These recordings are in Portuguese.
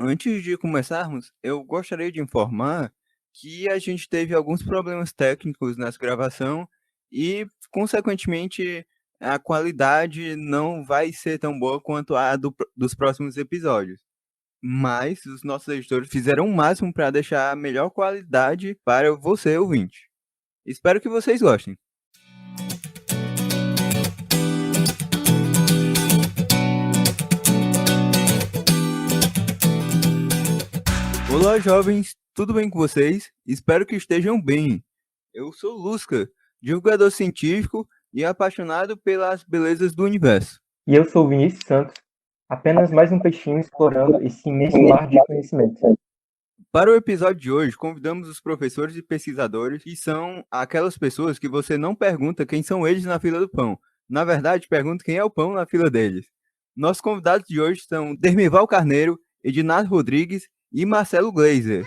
Antes de começarmos, eu gostaria de informar que a gente teve alguns problemas técnicos nessa gravação e, consequentemente, a qualidade não vai ser tão boa quanto a dos próximos episódios. Mas os nossos editores fizeram o máximo para deixar a melhor qualidade para você, ouvinte. Espero que vocês gostem. Olá, jovens, tudo bem com vocês? Espero que estejam bem. Eu sou Lusca, divulgador científico e apaixonado pelas belezas do universo. E eu sou o Vinícius Santos, apenas mais um peixinho explorando esse imenso mar de conhecimento. Para o episódio de hoje, convidamos os professores e pesquisadores que são aquelas pessoas que você não pergunta quem são eles na fila do pão. Na verdade, pergunta quem é o pão na fila deles. Nossos convidados de hoje são Dermival Carneiro, Edinardo Rodrigues e Marcelo Gleiser.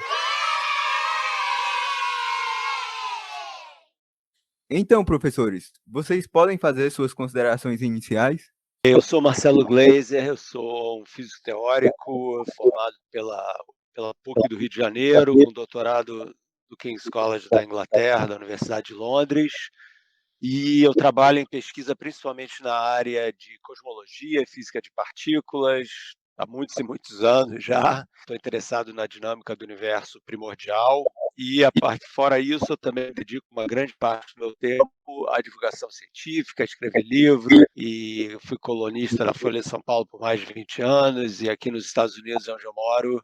Então, professores, vocês podem fazer suas considerações iniciais? Eu sou Marcelo Gleiser, eu sou um físico teórico formado pela PUC do Rio de Janeiro, com doutorado do King's College da Inglaterra, da Universidade de Londres, e eu trabalho em pesquisa principalmente na área de cosmologia e física de partículas há muitos e muitos anos já. Estou interessado na dinâmica do universo primordial e, fora isso, eu também dedico uma grande parte do meu tempo à divulgação científica, a escrever livro, e fui colunista na Folha de São Paulo por mais de 20 anos, e aqui nos Estados Unidos, onde eu moro,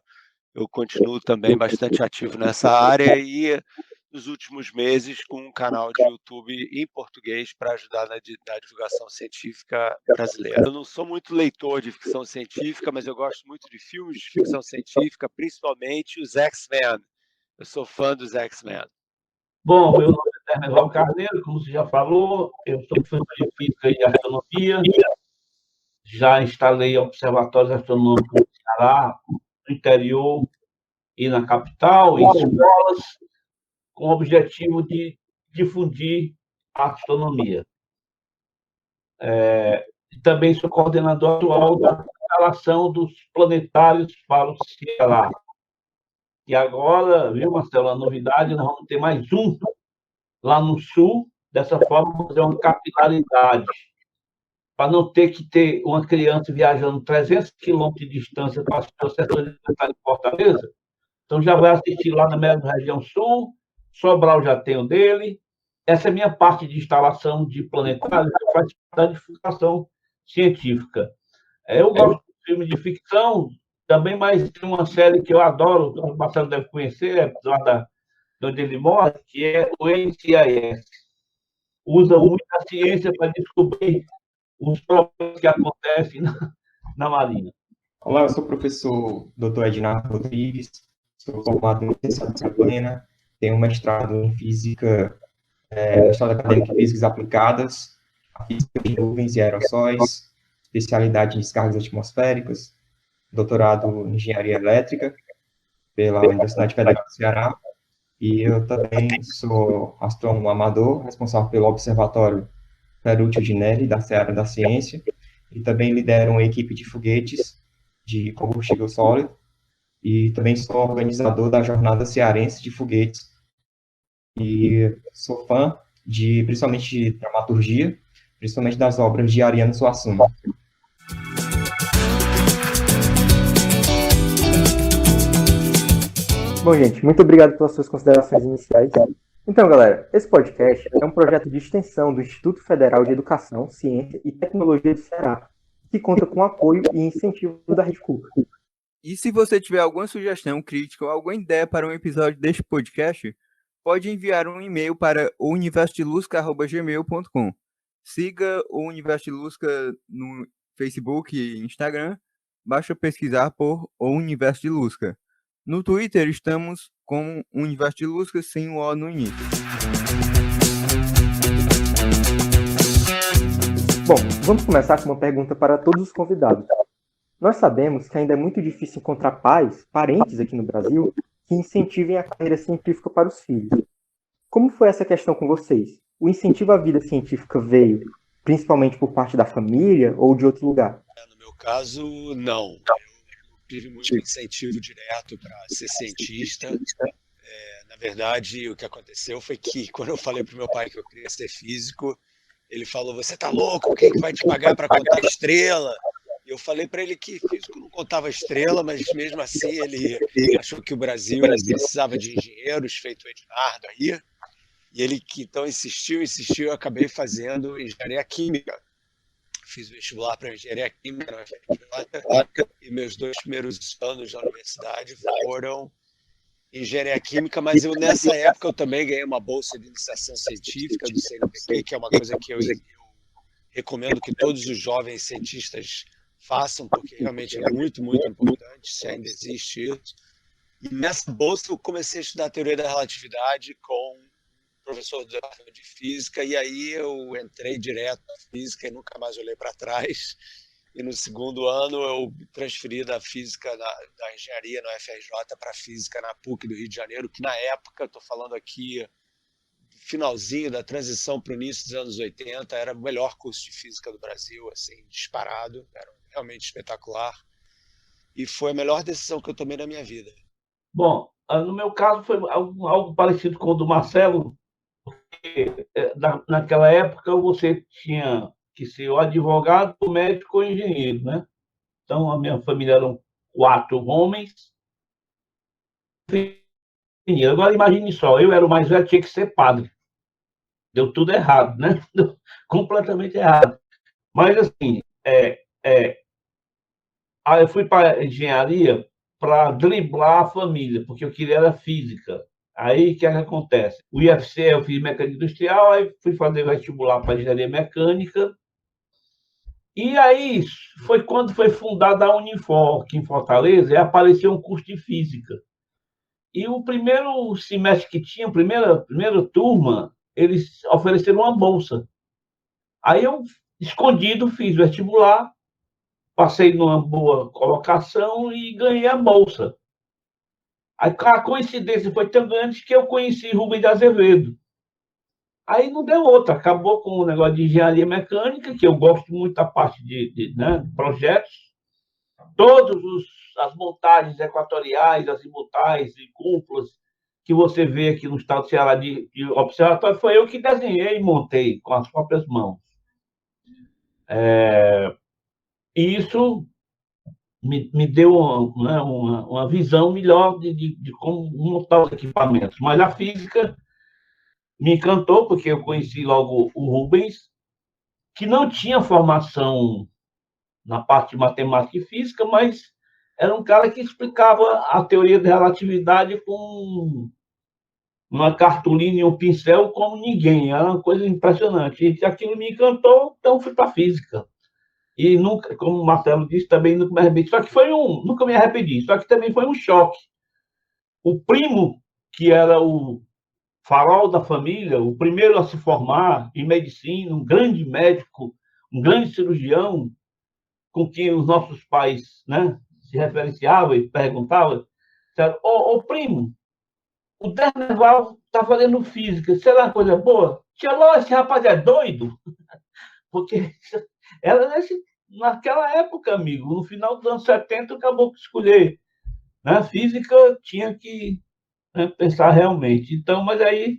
eu continuo também bastante ativo nessa área e, nos últimos meses, com um canal de YouTube em português para ajudar na divulgação científica brasileira. Eu não sou muito leitor de ficção científica, mas eu gosto muito de filmes de ficção científica, principalmente os X-Men. Eu sou fã dos X-Men. Bom, meu nome é Dermival Carneiro, como você já falou, eu sou professor de Física e Astronomia, já instalei observatórios astronômicos no Ceará, no interior e na capital, em escolas, com o objetivo de difundir a astronomia. Também sou coordenador atual da instalação dos planetários para o Ceará. E agora, viu, Marcelo, a novidade, nós vamos ter mais um lá no sul, dessa forma vamos ter uma capilaridade, para não ter que ter uma criança viajando 300 quilômetros de distância para assistir o setor de em Fortaleza. Então, já vai assistir lá na mesma região sul, Sobral já tem o dele. Essa é a minha parte de instalação de planetários, que faz parte da divulgação científica. Eu gosto de filme de ficção também, mas tem uma série que eu adoro, o Marcelo deve conhecer, lá de onde ele mora, que é o NCIS. Usa muita ciência para descobrir os problemas que acontecem na Marinha. Olá, eu sou o professor Dr. Edinardo Rodrigues, sou formado em Ciência Plena, tenho um mestrado em Física, História Acadêmica e Físicas Aplicadas, a Física de Nuvens e Aerossóis, especialidade em descargas atmosféricas, doutorado em Engenharia Elétrica pela Universidade Federal do Ceará, e eu também sou astrônomo amador, responsável pelo Observatório Ferúcio Ginelli, da Seara da Ciência, e também lidero uma equipe de foguetes de combustível sólido, e também sou organizador da Jornada Cearense de Foguetes, e sou fã principalmente de dramaturgia, principalmente das obras de Ariano Suassuna. Bom, gente, muito obrigado pelas suas considerações iniciais. Então, galera, esse podcast é um projeto de extensão do Instituto Federal de Educação, Ciência e Tecnologia do Ceará, que conta com apoio e incentivo da Rede Cuca. E se você tiver alguma sugestão, crítica ou alguma ideia para um episódio deste podcast, pode enviar um e-mail para universitelusca@gmail.com. Siga o Universo de Lusca no Facebook e Instagram. Basta pesquisar por O Universo de Lusca. No Twitter estamos com o Universo de Lusca sem o O no início. Bom, vamos começar com uma pergunta para todos os convidados. Nós sabemos que ainda é muito difícil encontrar pais, parentes aqui no Brasil, que incentivem a carreira científica para os filhos. Como foi essa questão com vocês? O incentivo à vida científica veio principalmente por parte da família ou de outro lugar? No meu caso, não. tive muito incentivo direto para ser cientista. Na verdade, o que aconteceu foi que, quando eu falei para o meu pai que eu queria ser físico, ele falou: você tá louco? Quem que vai te pagar para contar estrela? E eu falei para ele que físico não contava estrela, mas mesmo assim ele achou que o Brasil precisava de engenheiros, feito o Ednardo aí. E ele que então insistiu, eu acabei fazendo engenharia química. Fiz vestibular para engenharia química na UFRJ, e meus 2 primeiros anos na universidade foram engenharia química, mas nessa época eu também ganhei uma bolsa de iniciação científica do CNPq, que é uma coisa que eu recomendo que todos os jovens cientistas façam, porque realmente é muito, muito importante, se ainda existe isso. E nessa bolsa eu comecei a estudar teoria da relatividade com um professor do departamento de física, e aí eu entrei direto na física e nunca mais olhei para trás. E no segundo ano eu transferi da física, da engenharia na UFRJ para a física na PUC do Rio de Janeiro, que na época, estou falando aqui, finalzinho da transição para o início dos anos 80, era o melhor curso de física do Brasil, assim, disparado, era realmente espetacular. E foi a melhor decisão que eu tomei na minha vida. Bom, no meu caso foi algo parecido com o do Marcelo. Naquela época você tinha que ser o advogado, o médico ou o engenheiro, né? Então, a minha família eram 4 homens. Agora, imagine só, eu era o mais velho, tinha que ser padre. Deu tudo errado, né? Deu completamente errado. Mas, assim, eu fui para a engenharia para driblar a família, porque eu queria era física. Aí, o que acontece? O IFC, eu fiz mecânica industrial, aí fui fazer vestibular para engenharia mecânica. E aí, foi quando foi fundada a Unifor, aqui em Fortaleza, e apareceu um curso de física. E o primeiro semestre que tinha, a primeira turma, eles ofereceram uma bolsa. Aí eu, escondido, fiz vestibular, passei numa boa colocação e ganhei a bolsa. Aí a coincidência foi tão grande que eu conheci Rubens de Azevedo. Aí não deu outra, acabou com o negócio de engenharia mecânica, que eu gosto muito da parte de projetos. Todas as montagens equatoriais, azimutais e cúpulas que você vê aqui no estado do Ceará de observatório, foi eu que desenhei e montei com as próprias mãos. E isso me deu uma visão melhor de como montar os equipamentos. Mas a física me encantou, porque eu conheci logo o Rubens, que não tinha formação na parte de matemática e física, mas era um cara que explicava a teoria da relatividade com uma cartolina e um pincel como ninguém. Era uma coisa impressionante. E aquilo me encantou, então fui para a física. E nunca, como o Marcelo disse, também nunca me arrependi. Só que nunca me arrependi, só que também foi um choque. O primo, que era o farol da família, o primeiro a se formar em medicina, um grande médico, um grande cirurgião, com quem os nossos pais, né, se referenciavam e perguntavam, ô primo, o Derneval está fazendo física, será uma coisa boa? Tia Ló, esse rapaz é doido? Porque era naquela época, amigo, no final dos anos 70, acabou que escolher. Né? Física tinha que pensar realmente. Então, mas aí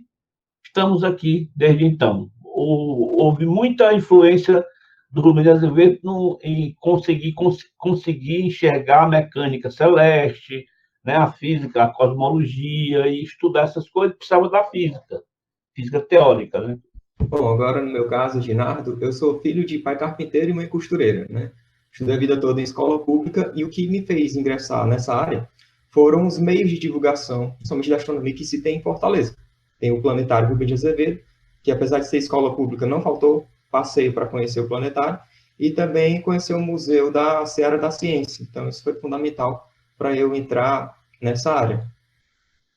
estamos aqui desde então. Houve muita influência do Rubens de Azevedo em conseguir enxergar a mecânica celeste, né, a física, a cosmologia, e estudar essas coisas, precisava da física teórica. Né? Bom, agora no meu caso, Ginardo, eu sou filho de pai carpinteiro e mãe costureira, né? Estudei a vida toda em escola pública e o que me fez ingressar nessa área foram os meios de divulgação, principalmente da astronomia, que se tem em Fortaleza. Tem o Planetário Rubens de Azevedo, que apesar de ser escola pública, não faltou passeio para conhecer o planetário, e também conhecer o Museu da Seara da Ciência. Então, isso foi fundamental para eu entrar nessa área.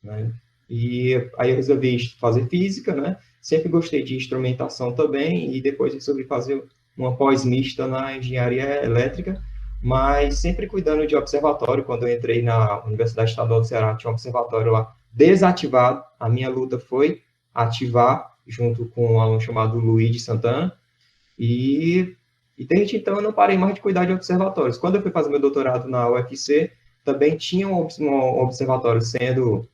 Né? E aí eu resolvi fazer física, né? Sempre gostei de instrumentação também, e depois resolvi fazer uma pós-mista na engenharia elétrica, mas sempre cuidando de observatório. Quando eu entrei na Universidade Estadual do Ceará, tinha um observatório lá desativado. A minha luta foi ativar, junto com um aluno chamado Luiz Santana, e desde então eu não parei mais de cuidar de observatórios. Quando eu fui fazer meu doutorado na UFC, também tinha um observatório sendo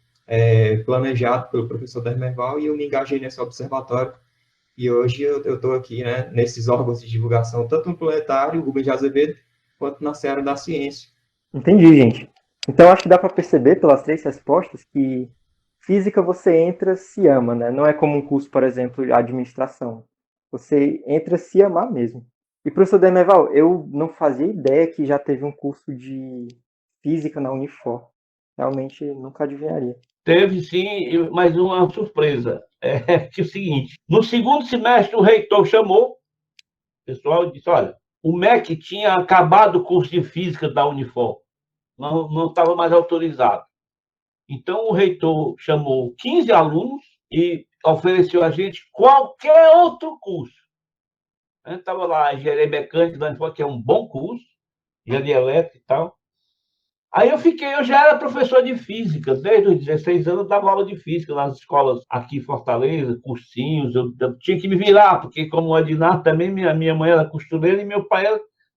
planejado pelo professor Dermerval, e eu me engajei nesse observatório. E hoje eu estou aqui, né, nesses órgãos de divulgação, tanto no Planetário, Rubens de Azevedo, quanto na Seara da Ciência. Entendi, gente. Então, acho que dá para perceber pelas 3 respostas que física você entra, se ama, né? Não é como um curso, por exemplo, de administração. Você entra se amar mesmo. E, professor Demerval, eu não fazia ideia que já teve um curso de física na Unifor. Realmente nunca adivinharia. Teve sim, mas uma surpresa. Que é o seguinte: no segundo semestre, o reitor chamou o pessoal e disse: olha, o MEC tinha acabado o curso de física da Unifor, não estava mais autorizado. Então, o reitor chamou 15 alunos e ofereceu a gente qualquer outro curso. A gente estava lá, engenharia mecânica da Unifor, que é um bom curso, engenharia elétrica e tal. Aí eu já era professor de física, desde os 16 anos eu dava aula de física nas escolas aqui em Fortaleza, cursinhos, eu tinha que me virar, porque como o Adinato também, minha mãe era costureira e meu pai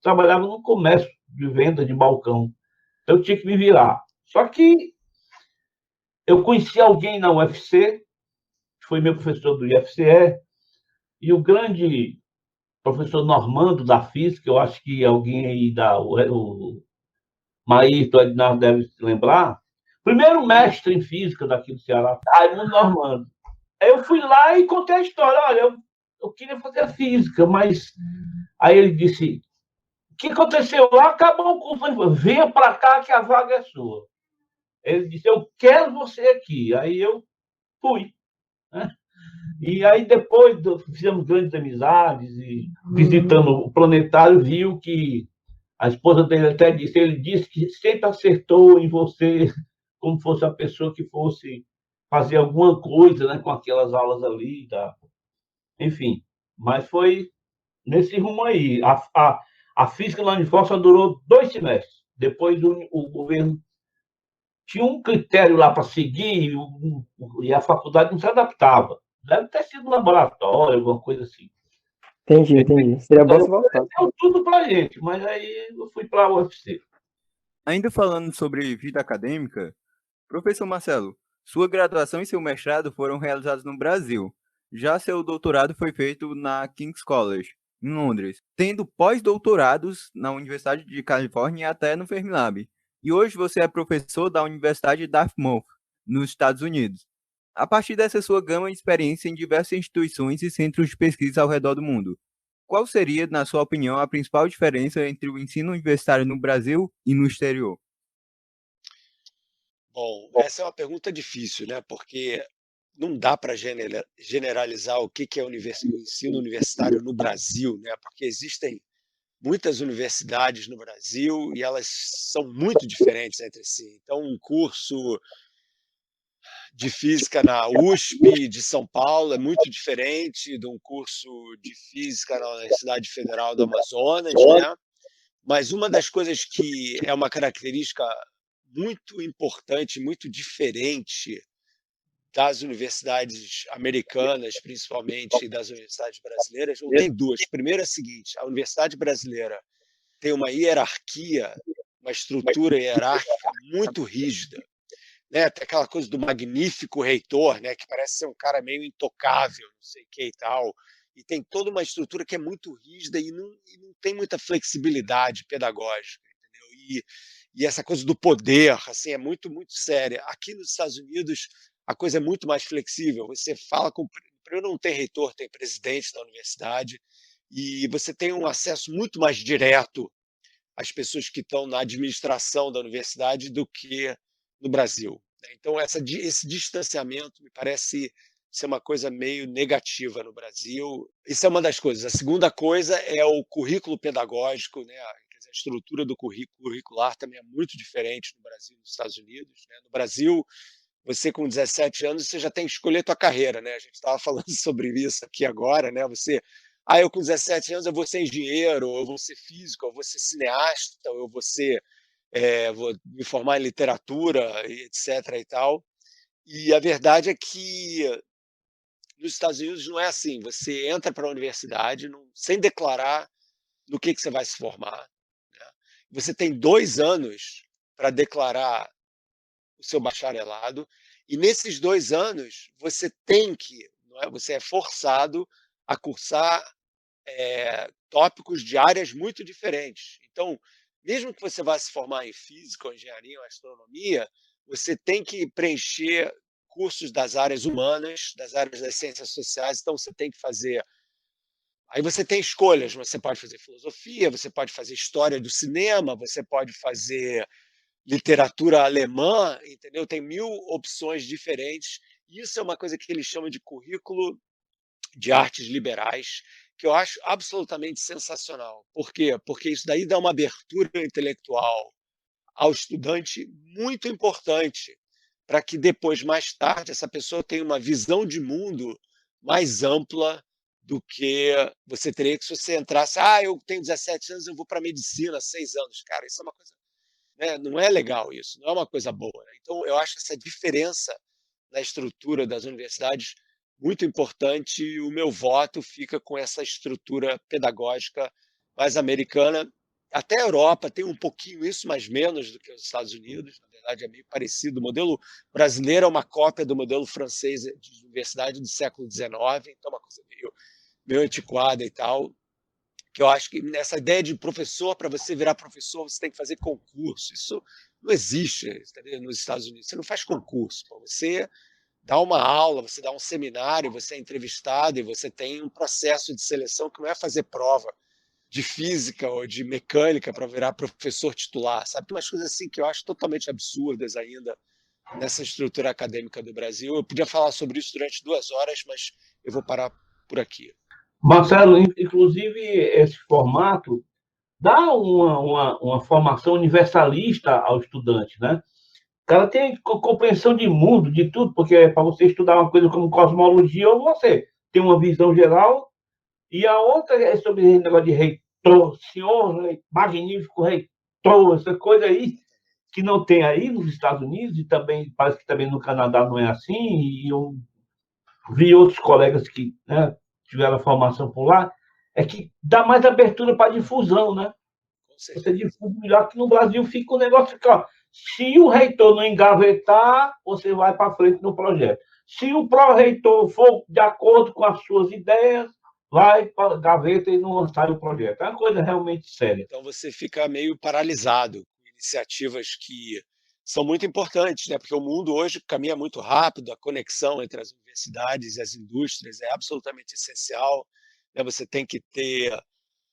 trabalhava no comércio de venda de balcão. Então eu tinha que me virar. Só que eu conheci alguém na UFC, que foi meu professor do IFCE, e o grande professor Normando da física, eu acho que alguém aí o Maíto Ednardo deve se lembrar, primeiro mestre em física daqui do Ceará, Raimundo Normando. Aí eu fui lá e contei a história. Olha, eu queria fazer física, mas... Aí ele disse, o que aconteceu lá? Acabou o curso. Ele falou, venha para cá que a vaga é sua. Ele disse, eu quero você aqui. Aí eu fui. Né? E aí depois fizemos grandes amizades e visitando o planetário, viu que a esposa dele até disse, ele disse que sempre acertou em você como fosse a pessoa que fosse fazer alguma coisa, né, com aquelas aulas ali, tá? Enfim, mas foi nesse rumo aí. A física na Unifor só durou 2 semestres. Depois o governo tinha um critério lá para seguir e a faculdade não se adaptava. Deve ter sido um laboratório, alguma coisa assim. Entendi. Seria bom se voltar. Deu tudo para a gente, mas aí eu fui para a UFC. Ainda falando sobre vida acadêmica, professor Marcelo, sua graduação e seu mestrado foram realizados no Brasil. Já seu doutorado foi feito na King's College, em Londres, tendo pós-doutorados na Universidade de Califórnia e até no Fermilab. E hoje você é professor da Universidade de Dartmouth, nos Estados Unidos. A partir dessa sua gama de experiência em diversas instituições e centros de pesquisa ao redor do mundo, qual seria, na sua opinião, a principal diferença entre o ensino universitário no Brasil e no exterior? Bom, essa é uma pergunta difícil, né? Porque não dá para generalizar o que é o ensino universitário no Brasil, né? Porque existem muitas universidades no Brasil e elas são muito diferentes entre si. Então, um curso de física na USP de São Paulo é muito diferente de um curso de física na Universidade Federal do Amazonas, né? Mas uma das coisas que é uma característica muito importante, muito diferente das universidades americanas, principalmente, e das universidades brasileiras, tem duas. Primeiro é a seguinte: a universidade brasileira tem uma hierarquia, uma estrutura hierárquica muito rígida, né? Tem aquela coisa do magnífico reitor, né? Que parece ser um cara meio intocável, não sei o que e tal, e tem toda uma estrutura que é muito rígida e não tem muita flexibilidade pedagógica, entendeu? E essa coisa do poder, assim, é muito, muito séria. Aqui nos Estados Unidos, a coisa é muito mais flexível. Você fala com... Primeiro, não tem reitor, tem presidente da universidade, e você tem um acesso muito mais direto às pessoas que estão na administração da universidade do que no Brasil. Então, esse distanciamento me parece ser uma coisa meio negativa no Brasil. Isso é uma das coisas. A segunda coisa é o currículo pedagógico, né? Quer dizer, a estrutura do curricular também é muito diferente no Brasil e nos Estados Unidos, né? No Brasil, você com 17 anos, você já tem que escolher a tua carreira, né? A gente estava falando sobre isso aqui agora, né? Eu com 17 anos eu vou ser engenheiro, ou eu vou ser físico, ou eu vou ser cineasta, ou eu vou me formar em literatura, etc. e tal. E a verdade é que nos Estados Unidos não é assim. Você entra para a universidade sem declarar no que você vai se formar, né? Você tem 2 anos para declarar o seu bacharelado, e nesses 2 anos você tem que, não é, você é forçado a cursar tópicos de áreas muito diferentes. Então, mesmo que você vá se formar em física, ou engenharia, ou astronomia, você tem que preencher cursos das áreas humanas, das áreas das ciências sociais, então você tem que fazer. Aí você tem escolhas, você pode fazer filosofia, você pode fazer história do cinema, você pode fazer literatura alemã, entendeu? Tem 1000 opções diferentes. Isso é uma coisa que eles chamam de currículo de artes liberais, que eu acho absolutamente sensacional. Por quê? Porque isso daí dá uma abertura intelectual ao estudante muito importante, para que depois, mais tarde, essa pessoa tenha uma visão de mundo mais ampla do que você teria que se você entrasse. Eu tenho 17 anos, eu vou para a medicina, 6 anos. Cara, isso é uma coisa, né? Não é legal isso, não é uma coisa boa. Né? Então, eu acho essa diferença na estrutura das universidades muito importante, e o meu voto fica com essa estrutura pedagógica mais americana. Até a Europa tem um pouquinho isso, mas menos do que os Estados Unidos. Na verdade, é meio parecido. O modelo brasileiro é uma cópia do modelo francês de universidade do século XIX, então é uma coisa meio antiquada e tal. Que eu acho que nessa ideia de professor, para você virar professor, você tem que fazer concurso. Isso não existe, entendeu? Nos Estados Unidos. Você não faz concurso. Você dá uma aula, você dá um seminário, você é entrevistado e você tem um processo de seleção que não é fazer prova de física ou de mecânica para virar professor titular, sabe? Tem umas coisas assim que eu acho totalmente absurdas ainda nessa estrutura acadêmica do Brasil. Eu podia falar sobre isso durante 2 horas, mas eu vou parar por aqui. Marcelo, inclusive, esse formato dá uma formação universalista ao estudante, né? O cara tem compreensão de mundo, de tudo, porque para você estudar uma coisa como cosmologia, ou você tem uma visão geral, e a outra é sobre esse negócio de reitor, senhor, magnífico reitor, essa coisa aí, que não tem aí nos Estados Unidos, e também parece que também no Canadá não é assim, e eu vi outros colegas que, né, tiveram formação por lá, é que dá mais abertura para difusão, né? Você difunde melhor, que no Brasil fica um negócio que, ó, se o reitor não engavetar, você vai para frente no projeto. Se o pró-reitor for de acordo com as suas ideias, vai para a gaveta e não sai o projeto. É uma coisa realmente séria. Então você fica meio paralisado com iniciativas que são muito importantes, né? Porque o mundo hoje caminha muito rápido, a conexão entre as universidades e as indústrias é absolutamente essencial. Né? Você tem que ter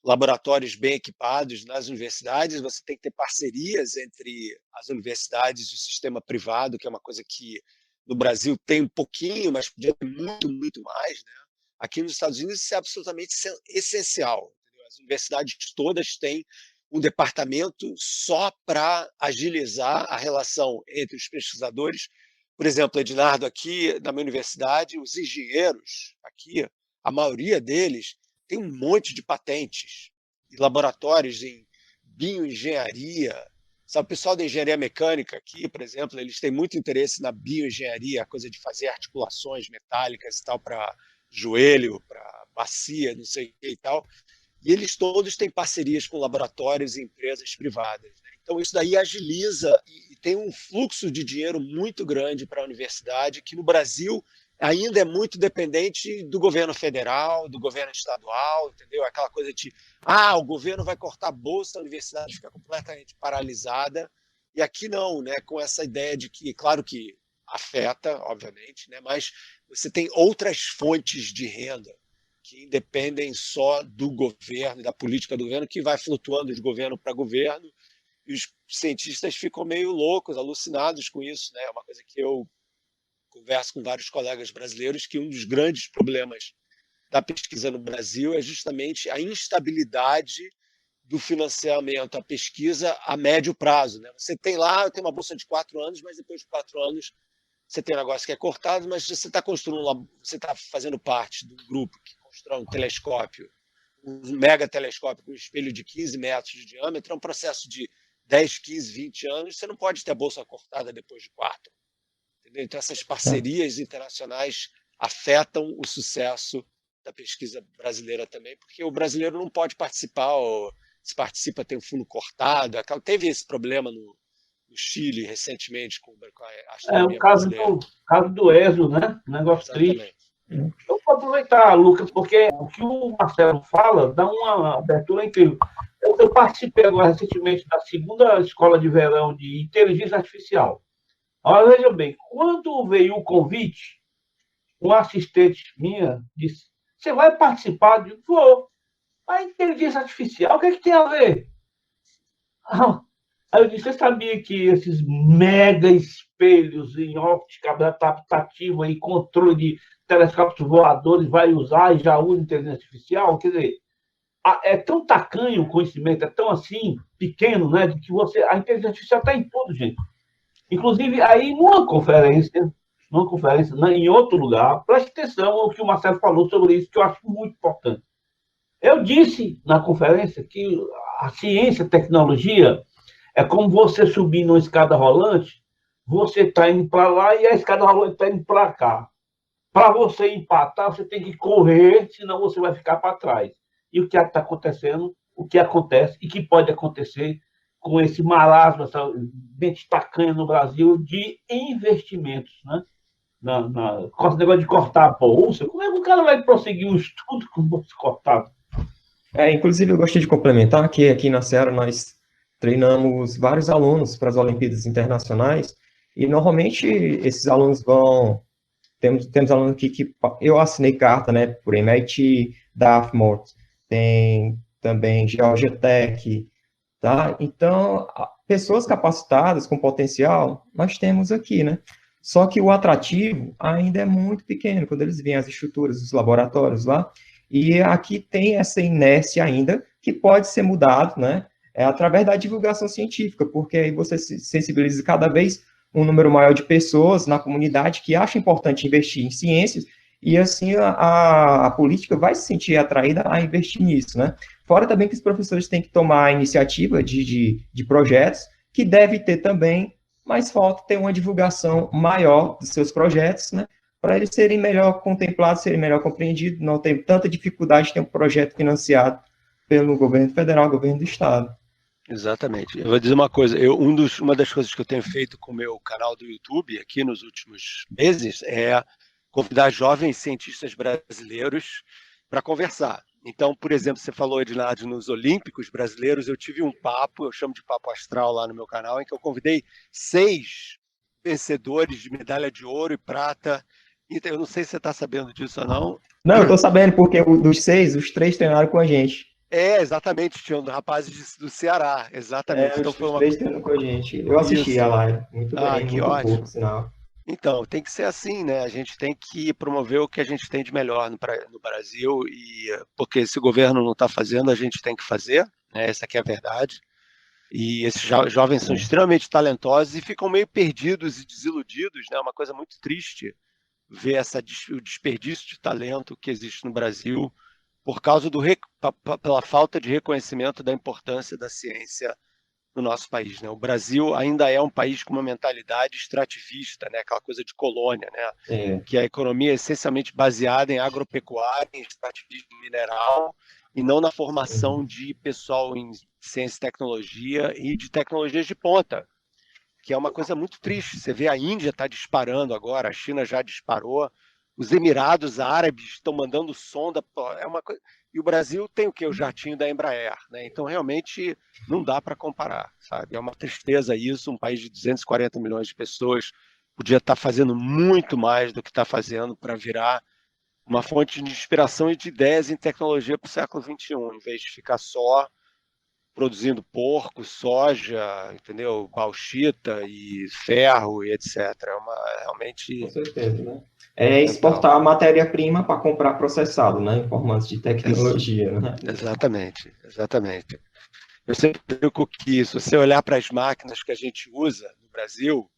laboratórios bem equipados nas universidades, você tem que ter parcerias entre as universidades e o sistema privado, que é uma coisa que no Brasil tem um pouquinho, mas podia ter muito, muito mais. Né? Aqui nos Estados Unidos isso é absolutamente essencial. Entendeu? As universidades todas têm um departamento só para agilizar a relação entre os pesquisadores. Por exemplo, Ednardo, aqui na minha universidade, os engenheiros aqui, a maioria deles tem um monte de patentes e laboratórios em bioengenharia. Sabe, o pessoal da engenharia mecânica aqui, por exemplo, eles têm muito interesse na bioengenharia, a coisa de fazer articulações metálicas e tal para joelho, para bacia, não sei o que e tal. E eles todos têm parcerias com laboratórios e empresas privadas. Né? Então, isso daí agiliza e tem um fluxo de dinheiro muito grande para a universidade, que no Brasil ainda é muito dependente do governo federal, do governo estadual, entendeu? Aquela coisa de, o governo vai cortar a bolsa, a universidade fica completamente paralisada. E aqui não, né? Com essa ideia de que, claro que afeta, obviamente, né? Mas você tem outras fontes de renda que independem só do governo, da política do governo, que vai flutuando de governo para governo, e os cientistas ficam meio loucos, alucinados com isso. Né? É uma coisa que eu converso com vários colegas brasileiros, que um dos grandes problemas da pesquisa no Brasil é justamente a instabilidade do financiamento à pesquisa a médio prazo. Né? Você tem lá, eu tenho uma bolsa de 4 anos, mas depois de 4 anos você tem um negócio que é cortado, mas você está construindo, você está fazendo parte de um grupo que constrói um telescópio, um mega telescópio com um espelho de 15 metros de diâmetro, é um processo de 10, 15, 20 anos, você não pode ter a bolsa cortada depois de 4. Entendeu? Então, essas parcerias internacionais afetam o sucesso da pesquisa brasileira também, porque o brasileiro não pode participar, ou se participa tem um fundo cortado. Teve esse problema no Chile recentemente com a O astronomia brasileira. caso do ESO, né? Um negócio triste. Exatamente. Eu vou aproveitar, Lucas, porque o que o Marcelo fala dá uma abertura incrível. Eu participei agora recentemente da segunda escola de verão de inteligência artificial. Olha, veja bem, quando veio o convite, uma assistente minha disse: Você vai participar? Eu digo: Vou. A inteligência artificial, o que é que tem a ver? Aí eu disse: Você sabia que esses mega espelhos em óptica adaptativa e controle de telescópios voadores vai usar e já usa inteligência artificial? Quer dizer, é tão tacanho o conhecimento, é tão assim, pequeno, né? De que a inteligência artificial está em tudo, gente. Inclusive, aí, numa conferência em outro lugar, preste atenção ao que o Marcelo falou sobre isso, que eu acho muito importante. Eu disse na conferência que a ciência, a tecnologia, é como você subir numa escada rolante, você está indo para lá e a escada rolante está indo para cá. Para você empatar, você tem que correr, senão você vai ficar para trás. E o que está acontecendo, o que acontece e que pode acontecer com esse marasmo, essa mente tacanha no Brasil de investimentos, né? Com esse negócio de cortar a bolsa, como é que o cara vai prosseguir um estudo com bolsa cortada? Inclusive, eu gostaria de complementar que aqui na Seara nós treinamos vários alunos para as Olimpíadas Internacionais e normalmente esses alunos vão... Temos alunos aqui que eu assinei carta, né, por MIT, Dartmouth, tem também Georgia Tech, tá? Então, pessoas capacitadas, com potencial, nós temos aqui, né? Só que o atrativo ainda é muito pequeno, quando eles veem as estruturas, os laboratórios lá, e aqui tem essa inércia ainda, que pode ser mudado, né? Através da divulgação científica, porque aí você sensibiliza cada vez um número maior de pessoas na comunidade que acha importante investir em ciências, e assim a política vai se sentir atraída a investir nisso, né? Fora também que os professores têm que tomar a iniciativa de projetos, que deve ter também, mas falta ter uma divulgação maior dos seus projetos, né? Para eles serem melhor contemplados, serem melhor compreendidos, não ter tanta dificuldade de ter um projeto financiado pelo governo federal, governo do estado. Exatamente. Eu vou dizer uma coisa, uma das coisas que eu tenho feito com o meu canal do YouTube aqui nos últimos meses é convidar jovens cientistas brasileiros para conversar. Então, por exemplo, você falou, Ednardo, nos Olímpicos brasileiros, eu tive um papo, eu chamo de papo astral lá no meu canal, em que eu convidei 6 vencedores de medalha de ouro e prata. Então, eu não sei se você está sabendo disso ou não. Não, eu estou sabendo, porque dos 6, os 3 treinaram com a gente. Exatamente, tinha um rapaz do Ceará, exatamente. Então foi uma... 3 treinando com a gente. Eu assisti a live, muito bem, que muito ótimo. bom, sinal. Então, tem que ser assim, né? A gente tem que promover o que a gente tem de melhor no Brasil, porque esse governo não está fazendo, a gente tem que fazer, né? Essa aqui é a verdade. E esses jovens são extremamente talentosos e ficam meio perdidos e desiludidos, né? É uma coisa muito triste ver o desperdício de talento que existe no Brasil por causa pela falta de reconhecimento da importância da ciência no nosso país, né? O Brasil ainda é um país com uma mentalidade extrativista, né? Aquela coisa de colônia, né? Que a economia é essencialmente baseada em agropecuária, em extrativismo mineral, e não na formação de pessoal em ciência e tecnologia e de tecnologias de ponta, que é uma coisa muito triste. Você vê a Índia está disparando agora, a China já disparou, os Emirados Árabes estão mandando sonda, é uma coisa... E o Brasil tem o quê? O jatinho da Embraer, né? Então, realmente, não dá para comparar, sabe? É uma tristeza isso, um país de 240 milhões de pessoas podia estar fazendo muito mais do que está fazendo para virar uma fonte de inspiração e de ideias em tecnologia para o século XXI, em vez de ficar só produzindo porco, soja, entendeu? Bauxita e ferro e etc. Realmente... Com certeza, né? Exportar a matéria-prima para comprar processado, né? Em formatos de tecnologia, né? Exatamente, exatamente. Eu sempre digo que, se você olhar para as máquinas que a gente usa no Brasil,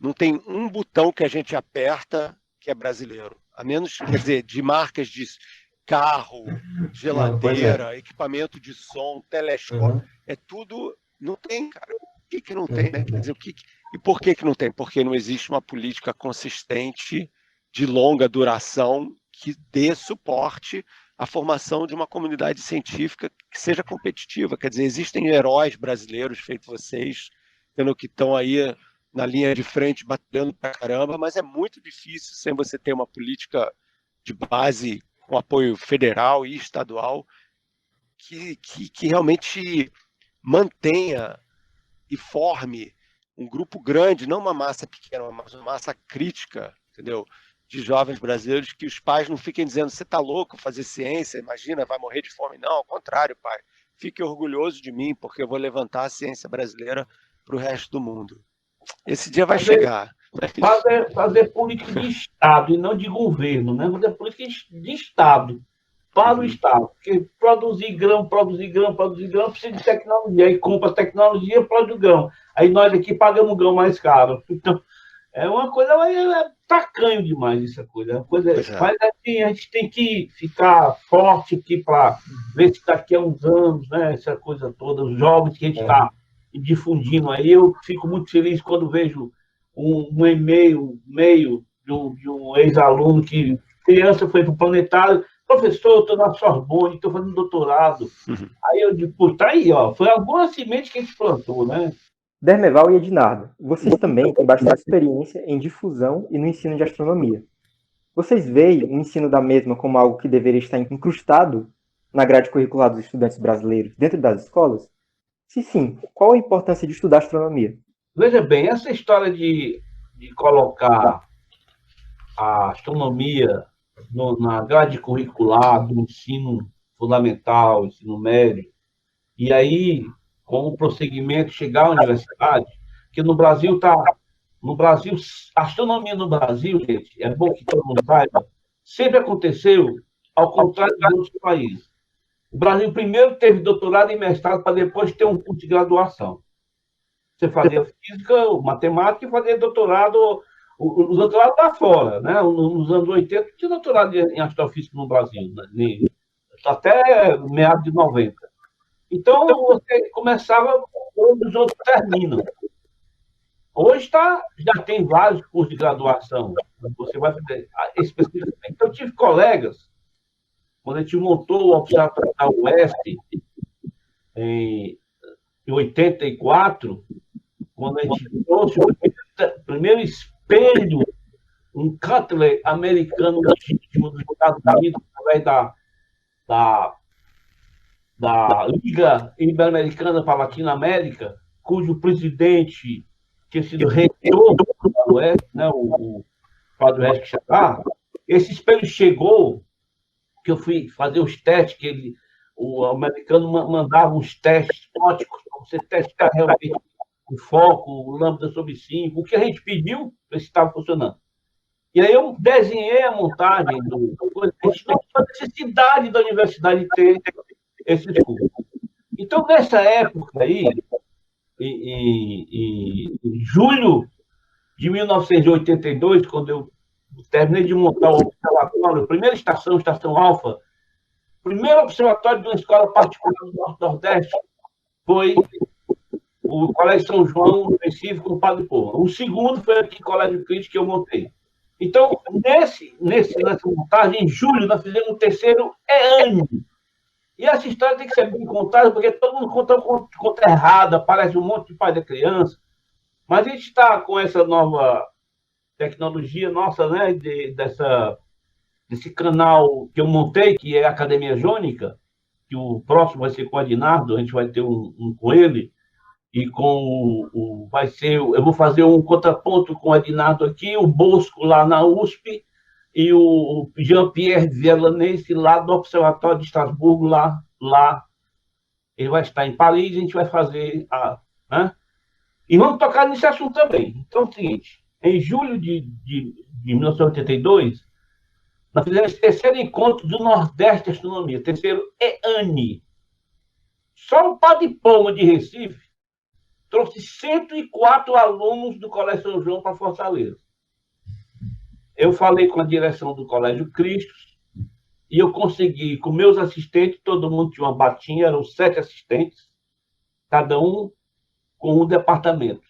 não tem um botão que a gente aperta que é brasileiro. A menos, quer dizer, de marcas de carro, geladeira, equipamento de som, telescópio, é tudo... Não tem, cara. Por que não tem, né? Quer dizer, e por que não tem? Porque não existe uma política consistente de longa duração que dê suporte à formação de uma comunidade científica que seja competitiva. Quer dizer, existem heróis brasileiros, feito vocês, sendo que estão aí na linha de frente batendo pra caramba, mas é muito difícil sem você ter uma política de base com apoio federal e estadual que realmente mantenha e forme um grupo grande, não uma massa pequena, mas uma massa crítica, entendeu? De jovens brasileiros, que os pais não fiquem dizendo: você está louco fazer ciência, imagina, vai morrer de fome. Não, ao contrário, pai. Fique orgulhoso de mim, porque eu vou levantar a ciência brasileira para o resto do mundo. Esse dia vai chegar. Fazer política de Estado e não de governo, né? Fazer política de Estado, para o Estado. Porque produzir grão, precisa de tecnologia. Aí compra tecnologia, produz grão. Aí nós aqui pagamos grão mais caro. Então, é uma coisa, é tacanho demais essa coisa. Mas assim, a gente tem que ficar forte aqui para ver se daqui a uns anos, né, essa coisa toda, os jovens que a gente está difundindo aí. Eu fico muito feliz quando vejo um e-mail de um ex-aluno que criança foi para o planetário: professor, eu estou na Sorbonne, estou fazendo doutorado. Aí eu digo: pô, tá aí, ó, foi alguma semente que a gente plantou, né? Dermeval e Ednardo, vocês também têm bastante experiência em difusão e no ensino de astronomia. Vocês veem o ensino da mesma como algo que deveria estar incrustado na grade curricular dos estudantes brasileiros dentro das escolas? Se sim, qual a importância de estudar astronomia? Veja bem, essa história de colocar a astronomia na grade curricular do ensino fundamental, ensino médio, e aí, com o prosseguimento, chegar à universidade, que no Brasil, a astronomia no Brasil, gente, é bom que todo mundo saiba, sempre aconteceu ao contrário de outros países. O Brasil primeiro teve doutorado e mestrado para depois ter um curso de graduação. Você fazia física, matemática e fazia doutorado, os doutorados lá fora, né? Nos anos 80, tinha doutorado em astrofísica no Brasil, né? Até meados de 90. Então, você começava onde os outros terminam. Hoje já tem vários cursos de graduação. Você vai fazer especificamente. Então, eu tive colegas, quando a gente montou o Observatório da UESP, em 84, quando a gente trouxe o primeiro espelho, um Cutler americano legítimo dos Estados Unidos, através da Liga Ibero-Americana para a Latinoamérica, cujo presidente tinha sido reitor da UESP, né, o Padre Oeste Xavier. Esse espelho chegou, que eu fui fazer os testes, o americano mandava uns testes óticos para você testar realmente o foco, o lambda sobre 5, o que a gente pediu, ver se estava funcionando. E aí eu desenhei a montagem a gente não tinha necessidade da universidade ter esses cursos. Então, nessa época aí, em julho de 1982, quando eu terminei de montar o observatório, a primeira estação Alfa, o primeiro observatório de uma escola particular do Norte-Nordeste foi o Colégio São João, no Recife, com o Padre Porra. O segundo foi aqui, Colégio Cristo, que eu montei. Então, nessa montagem, em julho, nós fizemos o terceiro ano. E essa história tem que ser bem contada, porque todo mundo conta errada, parece um monte de pai da criança. Mas a gente está com essa nova tecnologia nossa, né, desse canal que eu montei, que é a Academia Jônica, que o próximo vai ser com o Ednardo, a gente vai ter um com ele, e com eu vou fazer um contraponto com o Ednardo aqui, o Bosco lá na USP, e o Jean-Pierre Vierlanense lá do Observatório de Estrasburgo, lá. Ele vai estar em Paris, a gente vai fazer né? E vamos tocar nesse assunto também. Então é o seguinte: em julho de 1982, nós fizemos esse terceiro encontro do Nordeste de Astronomia, terceiro EANI. Só o Padre Poma de Recife trouxe 104 alunos do Colégio São João para Fortaleza. Eu falei com a direção do Colégio Cristo e eu consegui, com meus assistentes, todo mundo tinha uma batinha, eram 7 assistentes, cada um com um departamento.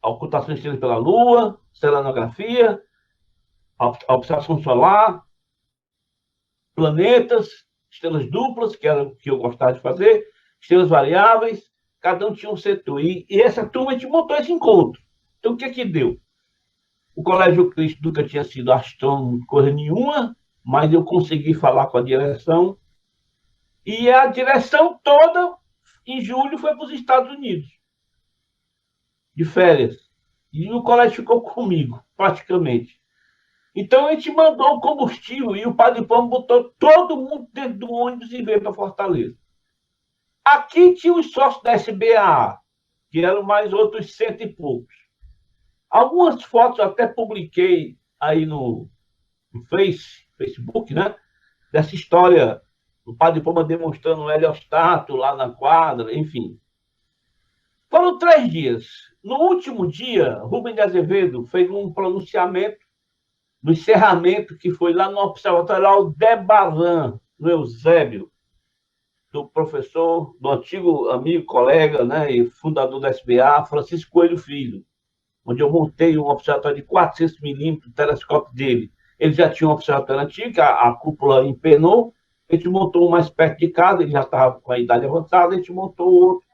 A ocultação de estrelas pela Lua, selenografia, a observação solar, planetas, estrelas duplas, que era o que eu gostava de fazer, estrelas variáveis, cada um tinha um setor. E essa turma, a gente montou esse encontro. Então, o que é que deu? O Colégio Cristo nunca tinha sido astrônomo, coisa nenhuma, mas eu consegui falar com a direção. E a direção toda, em julho, foi para os Estados Unidos, de férias. E o colégio ficou comigo, praticamente. Então, a gente mandou o combustível e o Padre Pombo botou todo mundo dentro do ônibus e veio para Fortaleza. Aqui tinha os sócios da SBA, que eram mais outros 100 e poucos. Algumas fotos eu até publiquei aí no Facebook, né? Dessa história do Padre Pombo demonstrando o heliostato lá na quadra, enfim. Foram 3 dias. No último dia, Rubem de Azevedo fez um pronunciamento no encerramento, que foi lá no Observatório Aldebaran, no Eusébio, do professor, do antigo amigo, colega, né, e fundador da SBA, Francisco Coelho Filho, onde eu montei um observatório de 400 milímetros, o telescópio dele. Ele já tinha um observatório antigo, a cúpula empenou, a gente montou um mais perto de casa, ele já estava com a idade avançada, a gente montou outro,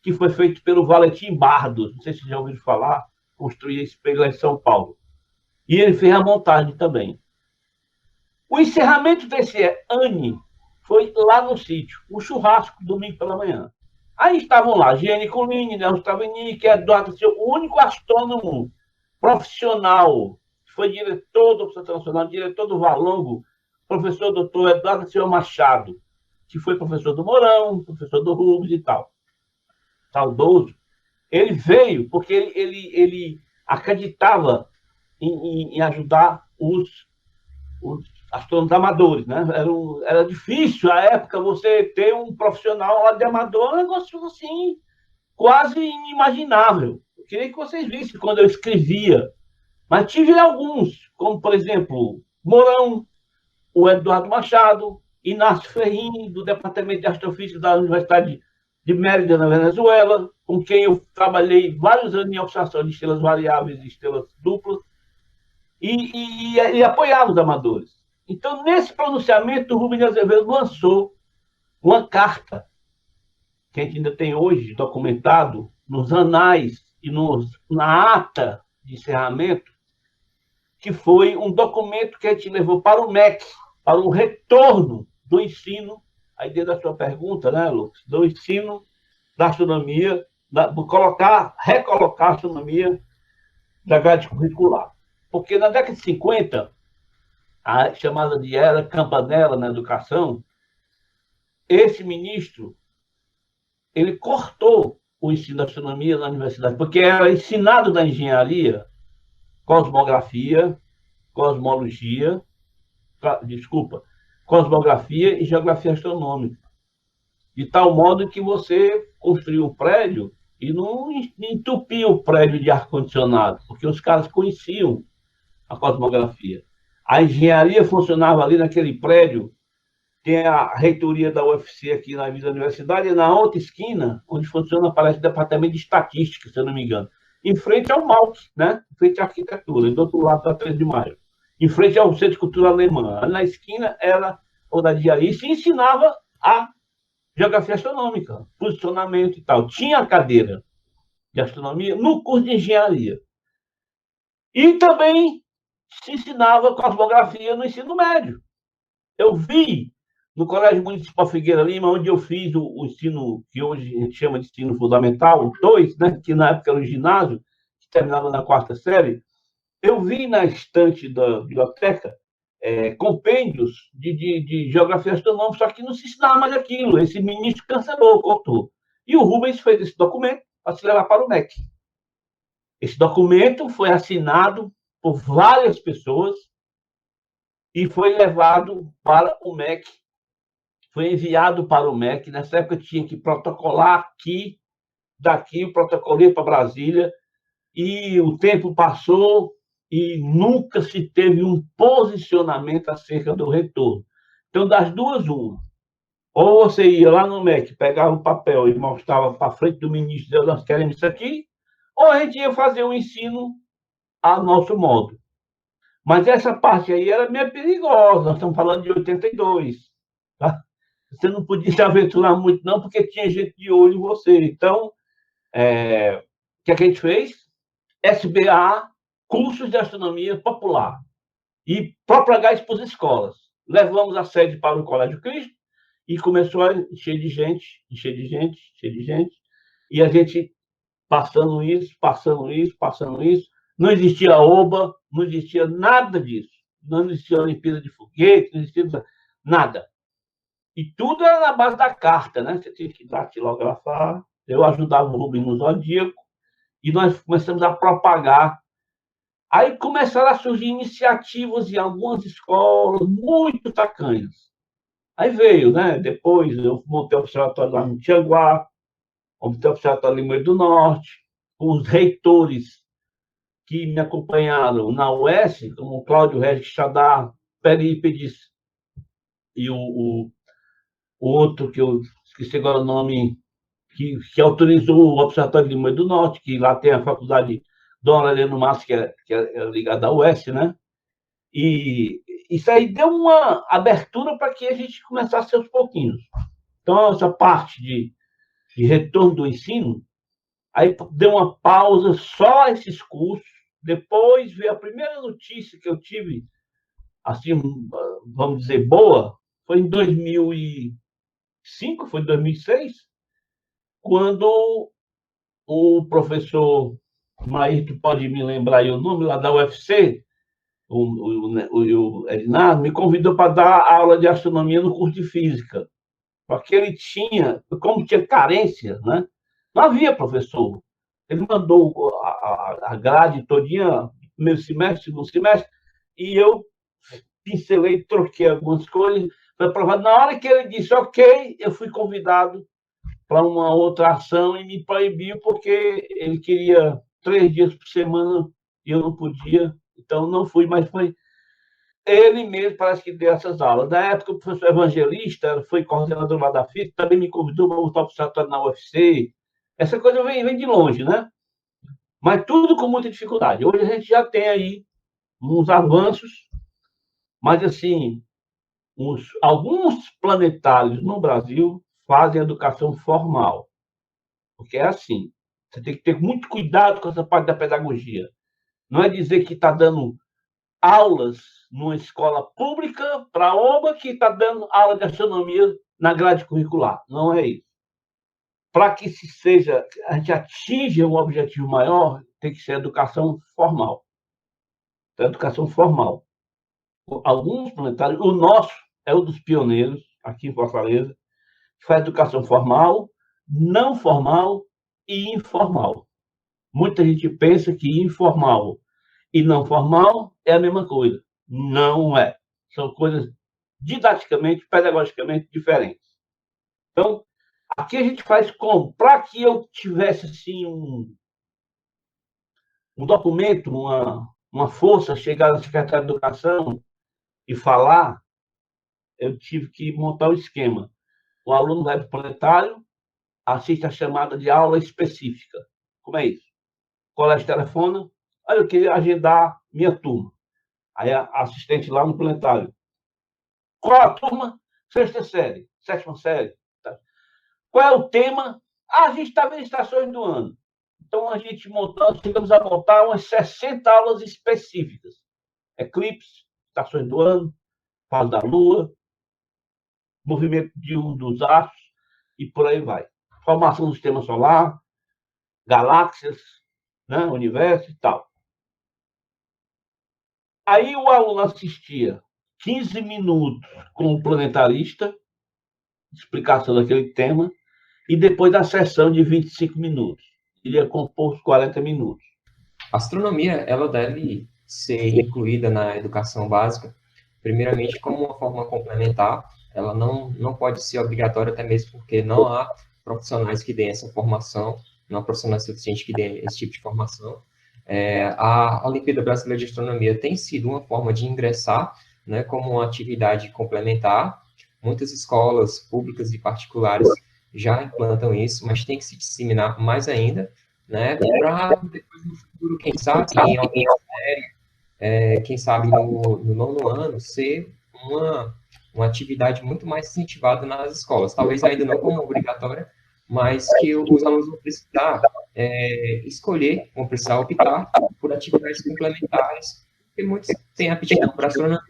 que foi feito pelo Valentim Bardos, não sei se vocês já ouviram falar, construía espelho lá em São Paulo. E ele fez a montagem também. O encerramento desse ANI foi lá no sítio, um churrasco, domingo pela manhã. Aí estavam lá, Giane Colini, Nelson Tavini, Eduardo Silva, o único astrônomo profissional, que foi diretor do Observatório Nacional, diretor do Valongo, professor doutor Eduardo Silva Machado, que foi professor do Mourão, professor do Rubens e tal. Saudoso. Ele veio porque ele acreditava em ajudar os astrônomos amadores, né? Era difícil, à época, você ter um profissional lá de amador, um negócio assim, quase inimaginável. Eu queria que vocês vissem quando eu escrevia. Mas tive alguns, como, por exemplo, Mourão, o Eduardo Machado, Inácio Ferrini, do Departamento de Astrofísica da Universidade de Mérida, na Venezuela, com quem eu trabalhei vários anos em observação de estrelas variáveis e estrelas duplas, e apoiava os amadores. Então, nesse pronunciamento, o Rubem de Azevedo lançou uma carta, que a gente ainda tem hoje documentado nos anais e na ata de encerramento, que foi um documento que a gente levou para o MEC, para o retorno do ensino, aí dentro da sua pergunta, né, Lucas, do ensino da astronomia, recolocar a astronomia da grade curricular. Porque na década de 50, a chamada de Era Campanella na educação, esse ministro, ele cortou o ensino da astronomia na universidade, porque era ensinado na engenharia cosmografia, cosmologia, cosmografia e geografia astronômica. De tal modo que você construiu um prédio e não entupia o prédio de ar-condicionado, porque os caras conheciam a cosmografia. A engenharia funcionava ali naquele prédio, tem a reitoria da UFC aqui na Avenida da Universidade, e na outra esquina, onde funciona, parece o departamento de estatística, se eu não me engano, em frente ao MAUC, né? Em frente à arquitetura, e do outro lado da 3 de Maio, em frente ao Centro de Cultura Alemã. Na esquina era o da engenharia, e se ensinava a geografia astronômica, posicionamento e tal. Tinha cadeira de astronomia no curso de engenharia. E também se ensinava cosmografia no ensino médio. Eu vi no Colégio Municipal Figueira Lima, onde eu fiz o ensino, que hoje a gente chama de ensino fundamental, o 2, né, que na época era o ginásio, que terminava na 4ª série, eu vi na estante da biblioteca compêndios de geografia astronômica, só que não se ensinava mais aquilo. Esse ministro cancelou, cortou. E o Rubens fez esse documento para se levar para o MEC. Esse documento foi assinado por várias pessoas e foi levado para o MEC, foi enviado para o MEC. Nessa época tinha que protocolar aqui, daqui o protocolo ia para Brasília, e o tempo passou e nunca se teve um posicionamento acerca do retorno. Então, das duas, uma. Ou você ia lá no MEC, pegava o papel e mostrava para frente do ministro, nós queremos isso aqui, ou a gente ia fazer o ensino a nosso modo. Mas essa parte aí era meio perigosa, nós estamos falando de 82. Tá? você não podia se aventurar muito, não, porque tinha gente de olho em você. Então, o que a gente fez? SBA, cursos de astronomia popular, e propagar isso para as escolas. Levamos a sede para o Colégio Cristo e começou a encher de gente, encher de gente, encher de gente, e a gente passando isso, passando isso, passando isso. Não existia OBA, não existia nada disso. Não existia Olimpíada de Foguete, não existia nada. E tudo era na base da carta, né? Você tinha que datilografar. Eu ajudava o Rubem no Zodíaco e nós começamos a propagar. Aí começaram a surgir iniciativas em algumas escolas muito tacanhas. Aí veio, né? Depois eu montei o observatório lá no Tianguá, montei o observatório em Limoeiro do Norte, os reitores que me acompanharam na UES, como o Cláudio Regis Chadar, Perípedes, e o outro que eu esqueci agora o nome, que autorizou o Observatório de Limoeiro do Norte, que lá tem a faculdade Dom Aureliano Massa, que é ligada à UES, né? E isso aí deu uma abertura para que a gente começasse aos pouquinhos. Então, essa parte de retorno do ensino, aí deu uma pausa, só esses cursos. Depois veio a primeira notícia que eu tive, assim, vamos dizer, boa, foi em 2005, foi em 2006, quando o professor Maírto, pode me lembrar aí o nome, lá da UFC, o Ednardo, me convidou para dar aula de astronomia no curso de física, porque ele tinha, como tinha carência, né? Não havia professor. Ele mandou a grade todinha, primeiro semestre, segundo semestre, e eu pincelei, troquei algumas coisas, foi aprovado. Na hora que ele disse ok, eu fui convidado para uma outra ação e me proibiu, porque ele queria 3 dias por semana e eu não podia, então não fui, mas foi ele mesmo, parece que deu essas aulas. Na época, o professor Evangelista foi coordenador lá da FIT, também me convidou para voltar para o na UFC. Essa coisa vem de longe, né? Mas tudo com muita dificuldade. Hoje a gente já tem aí uns avanços, mas, assim, alguns planetários no Brasil fazem educação formal. Porque é assim, você tem que ter muito cuidado com essa parte da pedagogia. Não é dizer que está dando aulas numa escola pública para a OBA que está dando aula de astronomia na grade curricular. Não é isso. Para que a gente atinja um objetivo maior, tem que ser educação formal. Então, educação formal. Alguns planetários, o nosso é um dos pioneiros aqui em Fortaleza, que faz educação formal, não formal e informal. Muita gente pensa que informal e não formal é a mesma coisa. Não é. São coisas didaticamente, pedagogicamente diferentes. Então, aqui a gente faz como? Para que eu tivesse assim, um documento, uma força, chegar na Secretaria de Educação e falar, eu tive que montar o esquema. O aluno vai para o planetário, assiste a chamada de aula específica. Como é isso? O colégio telefona, olha, eu queria agendar minha turma. Aí a assistente lá no planetário. Qual a turma? 6ª série, 7ª série. Tá? Qual é o tema? A gente está vendo estações do ano. Então, a gente chegamos a montar umas 60 aulas específicas. Eclipse, estações do ano, fase da Lua, movimento de um dos astros, e por aí vai. Formação do sistema solar, galáxias, né, universo e tal. Aí o aluno assistia 15 minutos com o planetarista, explicação daquele tema, e depois a sessão de 25 minutos. Ele ia compor os 40 minutos. A astronomia, ela deve ser incluída na educação básica, primeiramente como uma forma complementar. Ela não pode ser obrigatória, até mesmo porque não há profissionais que deem essa formação, não há profissionais suficientes que deem esse tipo de formação. A Olimpíada Brasileira de Astronomia tem sido uma forma de ingressar, né, como uma atividade complementar. Muitas escolas públicas e particulares já implantam isso, mas tem que se disseminar mais ainda, né, para depois no futuro, quem sabe, em alguma série, quem sabe no 9º ano, ser uma uma atividade muito mais incentivada nas escolas. Talvez ainda não como obrigatória, mas que os alunos vão precisar escolher, vão precisar optar por atividades complementares, porque muitos têm aptidão para astronomia.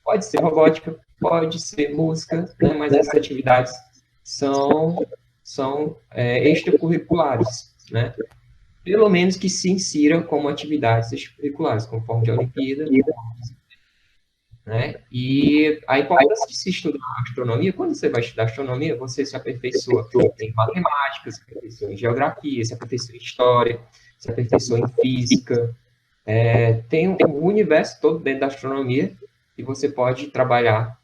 Pode ser robótica, pode ser música, né? Mas essas atividades são extracurriculares, né? Pelo menos que se insiram como atividades extracurriculares, como forma de Olimpíada, né? E a importância de se estudar astronomia, quando você vai estudar astronomia, você se aperfeiçoa em matemática, se aperfeiçoa em geografia, se aperfeiçoa em história, se aperfeiçoa em física. Tem um universo todo dentro da astronomia e você pode trabalhar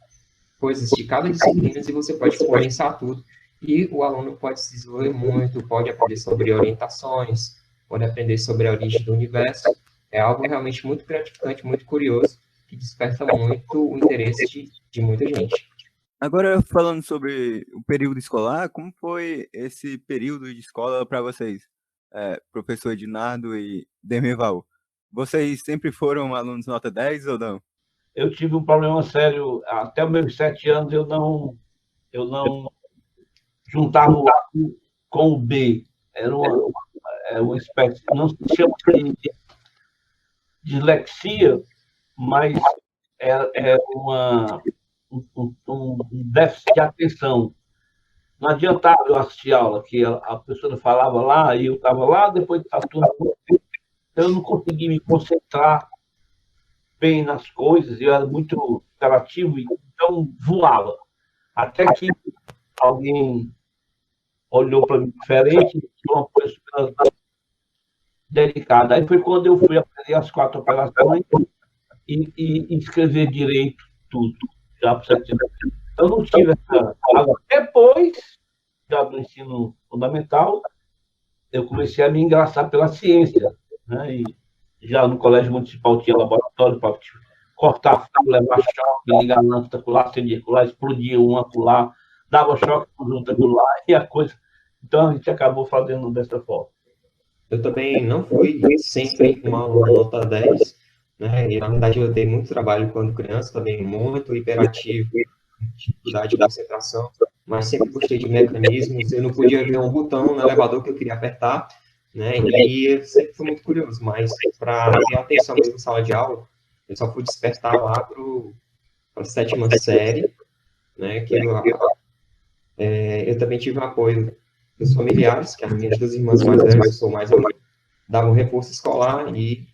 coisas de cada disciplina e você pode condensar tudo. E o aluno pode se desenvolver muito, pode aprender sobre orientações, pode aprender sobre a origem do universo. É algo realmente muito gratificante, muito curioso, que desperta muito o interesse de muita gente. Agora, falando sobre o período escolar, como foi esse período de escola para vocês, professor Ednardo e Demival? Vocês sempre foram alunos nota 10 ou não? Eu tive um problema sério, até os meus 7 anos eu não juntava o A com o B. Era uma espécie, não se chama de dislexia, mas é um déficit de atenção. Não adiantava eu assistir a aula, que a pessoa falava lá e eu estava lá, depois da turma, eu não conseguia me concentrar bem nas coisas, eu era muito interativo, então voava. Até que alguém olhou para mim diferente, uma pessoa delicada. Aí foi quando eu fui aprender as 4 operações e escrever direito tudo. Já para eu não tive essa. Depois, já do ensino fundamental, eu comecei a me engraçar pela ciência, né? E já no colégio municipal tinha laboratório para cortar fio, levar choque, ligar lâmpada acolá, acender acolá, explodia uma acolá, dava choque junto acolá, e a coisa. Então a gente acabou fazendo dessa forma. Eu também não fui sempre uma aluna nota 10, né? E na verdade eu dei muito trabalho quando criança, também muito hiperativo, dificuldade de concentração, mas sempre gostei de mecanismos. Eu não podia ver um botão no elevador que eu queria apertar, né? E sempre fui muito curioso, mas para ter atenção mesmo em sala de aula, eu só fui despertar lá para a 7ª série, né? Que eu também tive o apoio dos familiares, que as minhas 2 irmãs mais velhas, eu sou mais novo, davam reforço escolar e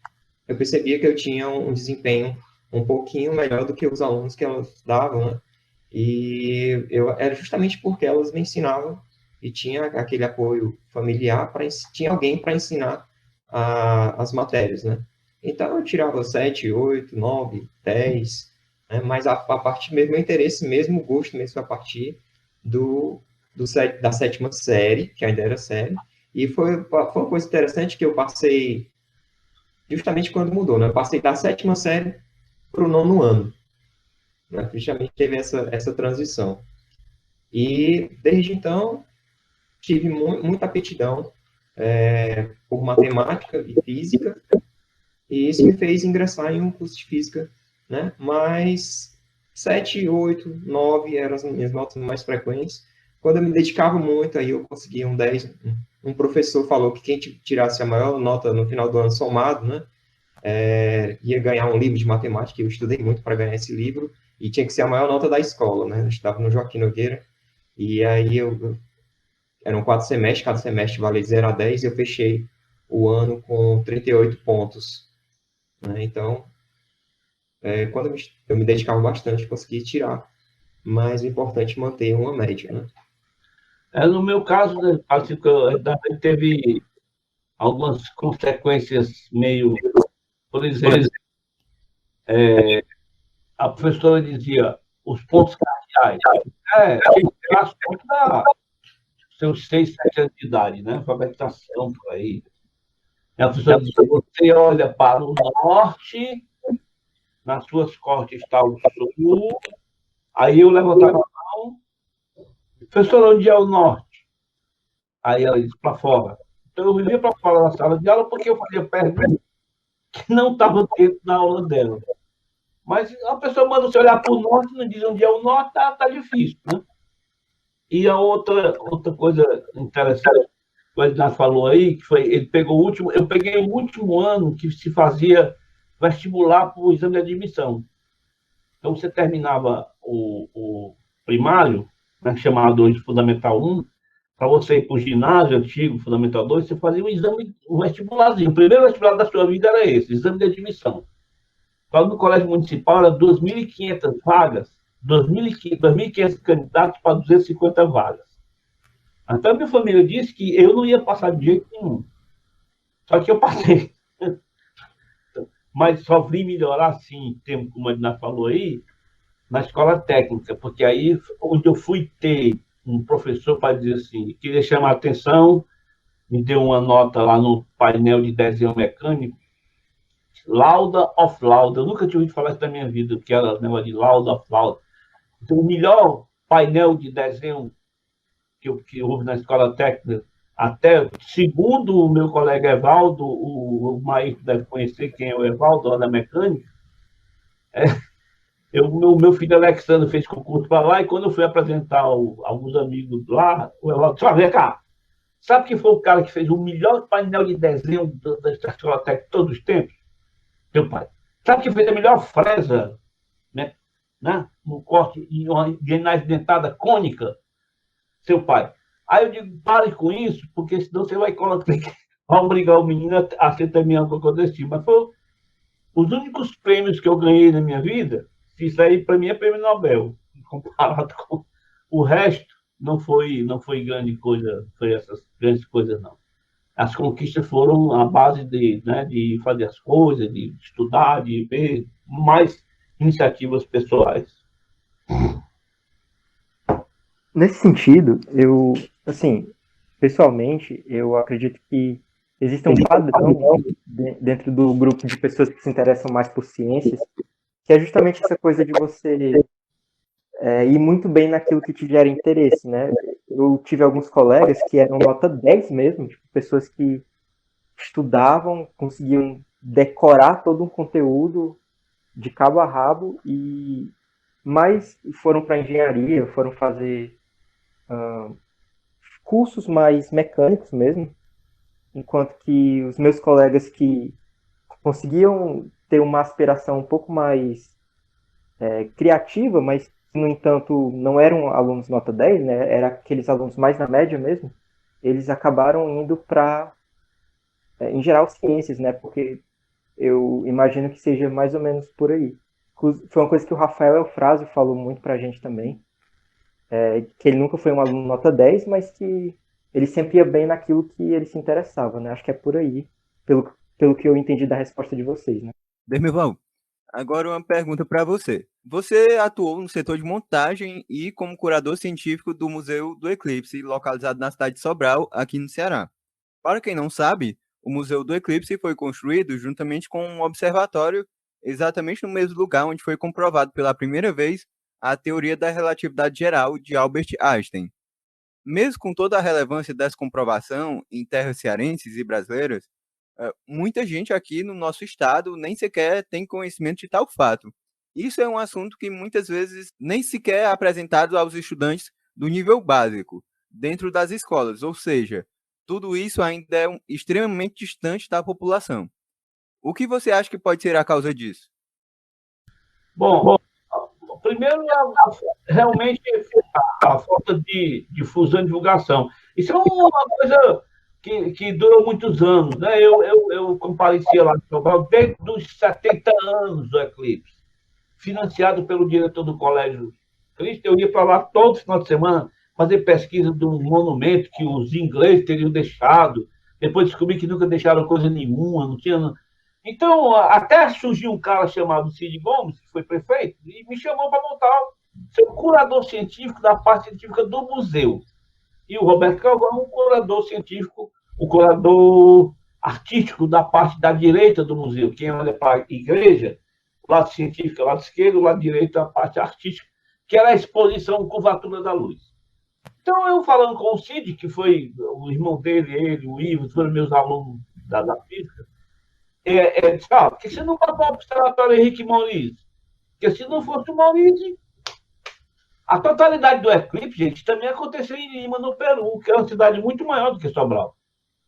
eu percebia que eu tinha um desempenho um pouquinho melhor do que os alunos que elas davam, né? E era justamente porque elas me ensinavam e tinha aquele apoio familiar, tinha alguém para ensinar as matérias, né? Então eu tirava 7, 8, 9, 10, né? Mas a partir mesmo, meu interesse mesmo, o gosto mesmo, a partir da 7ª série, que ainda era série, e foi uma coisa interessante que eu passei justamente quando mudou, né? Eu passei da 7ª série para o 9º ano, né? Justamente teve essa transição. E desde então tive muita aptidão por matemática e física, e isso me fez ingressar em um curso de física, né? Mas 7, 8, 9 eram as minhas notas mais frequentes. Quando eu me dedicava muito, aí eu conseguia um 10. Um professor falou que quem tirasse a maior nota no final do ano somado, né, ia ganhar um livro de matemática. Eu estudei muito para ganhar esse livro, e tinha que ser a maior nota da escola, né? Eu estudava no Joaquim Nogueira, e aí eram 4 semestres, cada semestre valia 0 a 10, e eu fechei o ano com 38 pontos. Né? Então, quando eu me dedicava bastante, consegui tirar, mas o importante é manter uma média, né? No meu caso, né, assim, teve algumas consequências meio. Por exemplo, a professora dizia os pontos cardeais. Tinha que tirar os pontos da seus 6, 7 anos de idade, né? Alfabetização por aí. E a professora dizia: você olha para o norte, nas suas costas está o sul. Aí eu levantava a mão, professora, onde é o norte? Aí ela disse: para fora. Então eu vivia para fora da sala de aula porque eu fazia perguntas que não estavam dentro da aula dela. Mas a pessoa manda você olhar para o norte, não diz onde é o norte, tá difícil, né? E a outra coisa interessante que o Ednar falou aí, que foi, ele pegou o último, eu peguei o último ano que se fazia vestibular para o exame de admissão. Então, você terminava o primário, né, chamado hoje Fundamental 1, para você ir para o ginásio antigo, Fundamental 2, você fazia um exame, um vestibularzinho. O primeiro vestibular da sua vida era esse, exame de admissão. Então, no colégio municipal, era 2.500 vagas, 2.500 candidatos para 250 vagas. Então, minha família disse que eu não ia passar de jeito nenhum. Só que eu passei. Mas só vim melhorar, sim, tempo, como a Edna falou aí, na escola técnica, porque aí onde eu fui ter um professor para dizer assim, queria chamar a atenção, me deu uma nota lá no painel de desenho mecânico, Lauda of Lauda. Eu nunca tinha ouvido falar isso na minha vida, que era o negócio de Lauda of Lauda. Então, o melhor painel de desenho que houve na escola técnica, até, segundo o meu colega Evaldo, o Maíco deve conhecer quem é o Evaldo, lá da mecânica, o meu filho Alexandre fez concurso para lá, e quando eu fui apresentar alguns amigos lá, o Evaldo disse, vem cá, sabe que foi o cara que fez o melhor painel de desenho da escola técnica de todos os tempos? Meu pai. Sabe que fez a melhor fresa, né? No corte, em uma genagem dentada cônica? Seu pai. Aí eu digo, pare com isso, porque senão você vai obrigar o menino a ser também alguma coisa desse tipo. Mas foi os únicos prêmios que eu ganhei na minha vida, isso aí para mim é prêmio Nobel, comparado com o resto, não foi grande coisa, foi essas grandes coisas, não. As conquistas foram a base de fazer as coisas, de estudar, de ver mais iniciativas pessoais. Nesse sentido, assim, pessoalmente, eu acredito que existe um padrão dentro do grupo de pessoas que se interessam mais por ciências, que é justamente essa coisa de você ir muito bem naquilo que te gera interesse, né? Eu tive alguns colegas que eram nota 10 mesmo, tipo, pessoas que estudavam, conseguiam decorar todo um conteúdo de cabo a rabo, mas foram para engenharia, foram fazer cursos mais mecânicos mesmo, enquanto que os meus colegas que conseguiam ter uma aspiração um pouco mais criativa, mas que, no entanto, não eram alunos nota 10, né? Eram aqueles alunos mais na média mesmo, eles acabaram indo para, em geral, ciências, né? Porque eu imagino que seja mais ou menos por aí. Foi uma coisa que o Rafael Eufrásio falou muito para a gente também, que ele nunca foi um aluno nota 10, mas que ele sempre ia bem naquilo que ele se interessava, né? Acho que é por aí, pelo que eu entendi da resposta de vocês, né? Demirval, agora uma pergunta para você. Você atuou no setor de montagem e como curador científico do Museu do Eclipse, localizado na cidade de Sobral, aqui no Ceará. Para quem não sabe, o Museu do Eclipse foi construído juntamente com um observatório exatamente no mesmo lugar onde foi comprovado pela primeira vez a teoria da relatividade geral de Albert Einstein. Mesmo com toda a relevância dessa comprovação em terras cearenses e brasileiras, muita gente aqui no nosso estado nem sequer tem conhecimento de tal fato. Isso é um assunto que muitas vezes nem sequer é apresentado aos estudantes do nível básico, dentro das escolas, ou seja, tudo isso ainda é extremamente distante da população. O que você acha que pode ser a causa disso? Bom, primeiro, realmente, a falta de difusão e divulgação. Isso é uma coisa que durou muitos anos, né? Eu comparecia lá em São Paulo desde os 70 anos do Eclipse, financiado pelo diretor do Colégio Cristo. Eu ia para lá todo final de semana fazer pesquisa de um monumento que os ingleses teriam deixado. Depois descobri que nunca deixaram coisa nenhuma, não tinha. Então, até surgiu um cara chamado Cid Gomes, que foi prefeito, e me chamou para montar ser o curador científico da parte científica do museu. E o Roberto Calvão, o curador científico, o curador artístico da parte da direita do museu. Quem olha para a igreja, o lado científico é o lado esquerdo, o lado direito é a parte artística, que era a exposição Curvatura da Luz. Então, eu falando com o Cid, que foi o irmão dele, ele, o Ivo, foram meus alunos da física, disse, por que você não vai para o Observatório Henrique Maurício? Porque se não fosse o Maurício, a totalidade do eclipse, gente, também aconteceu em Lima, no Peru, que é uma cidade muito maior do que Sobral.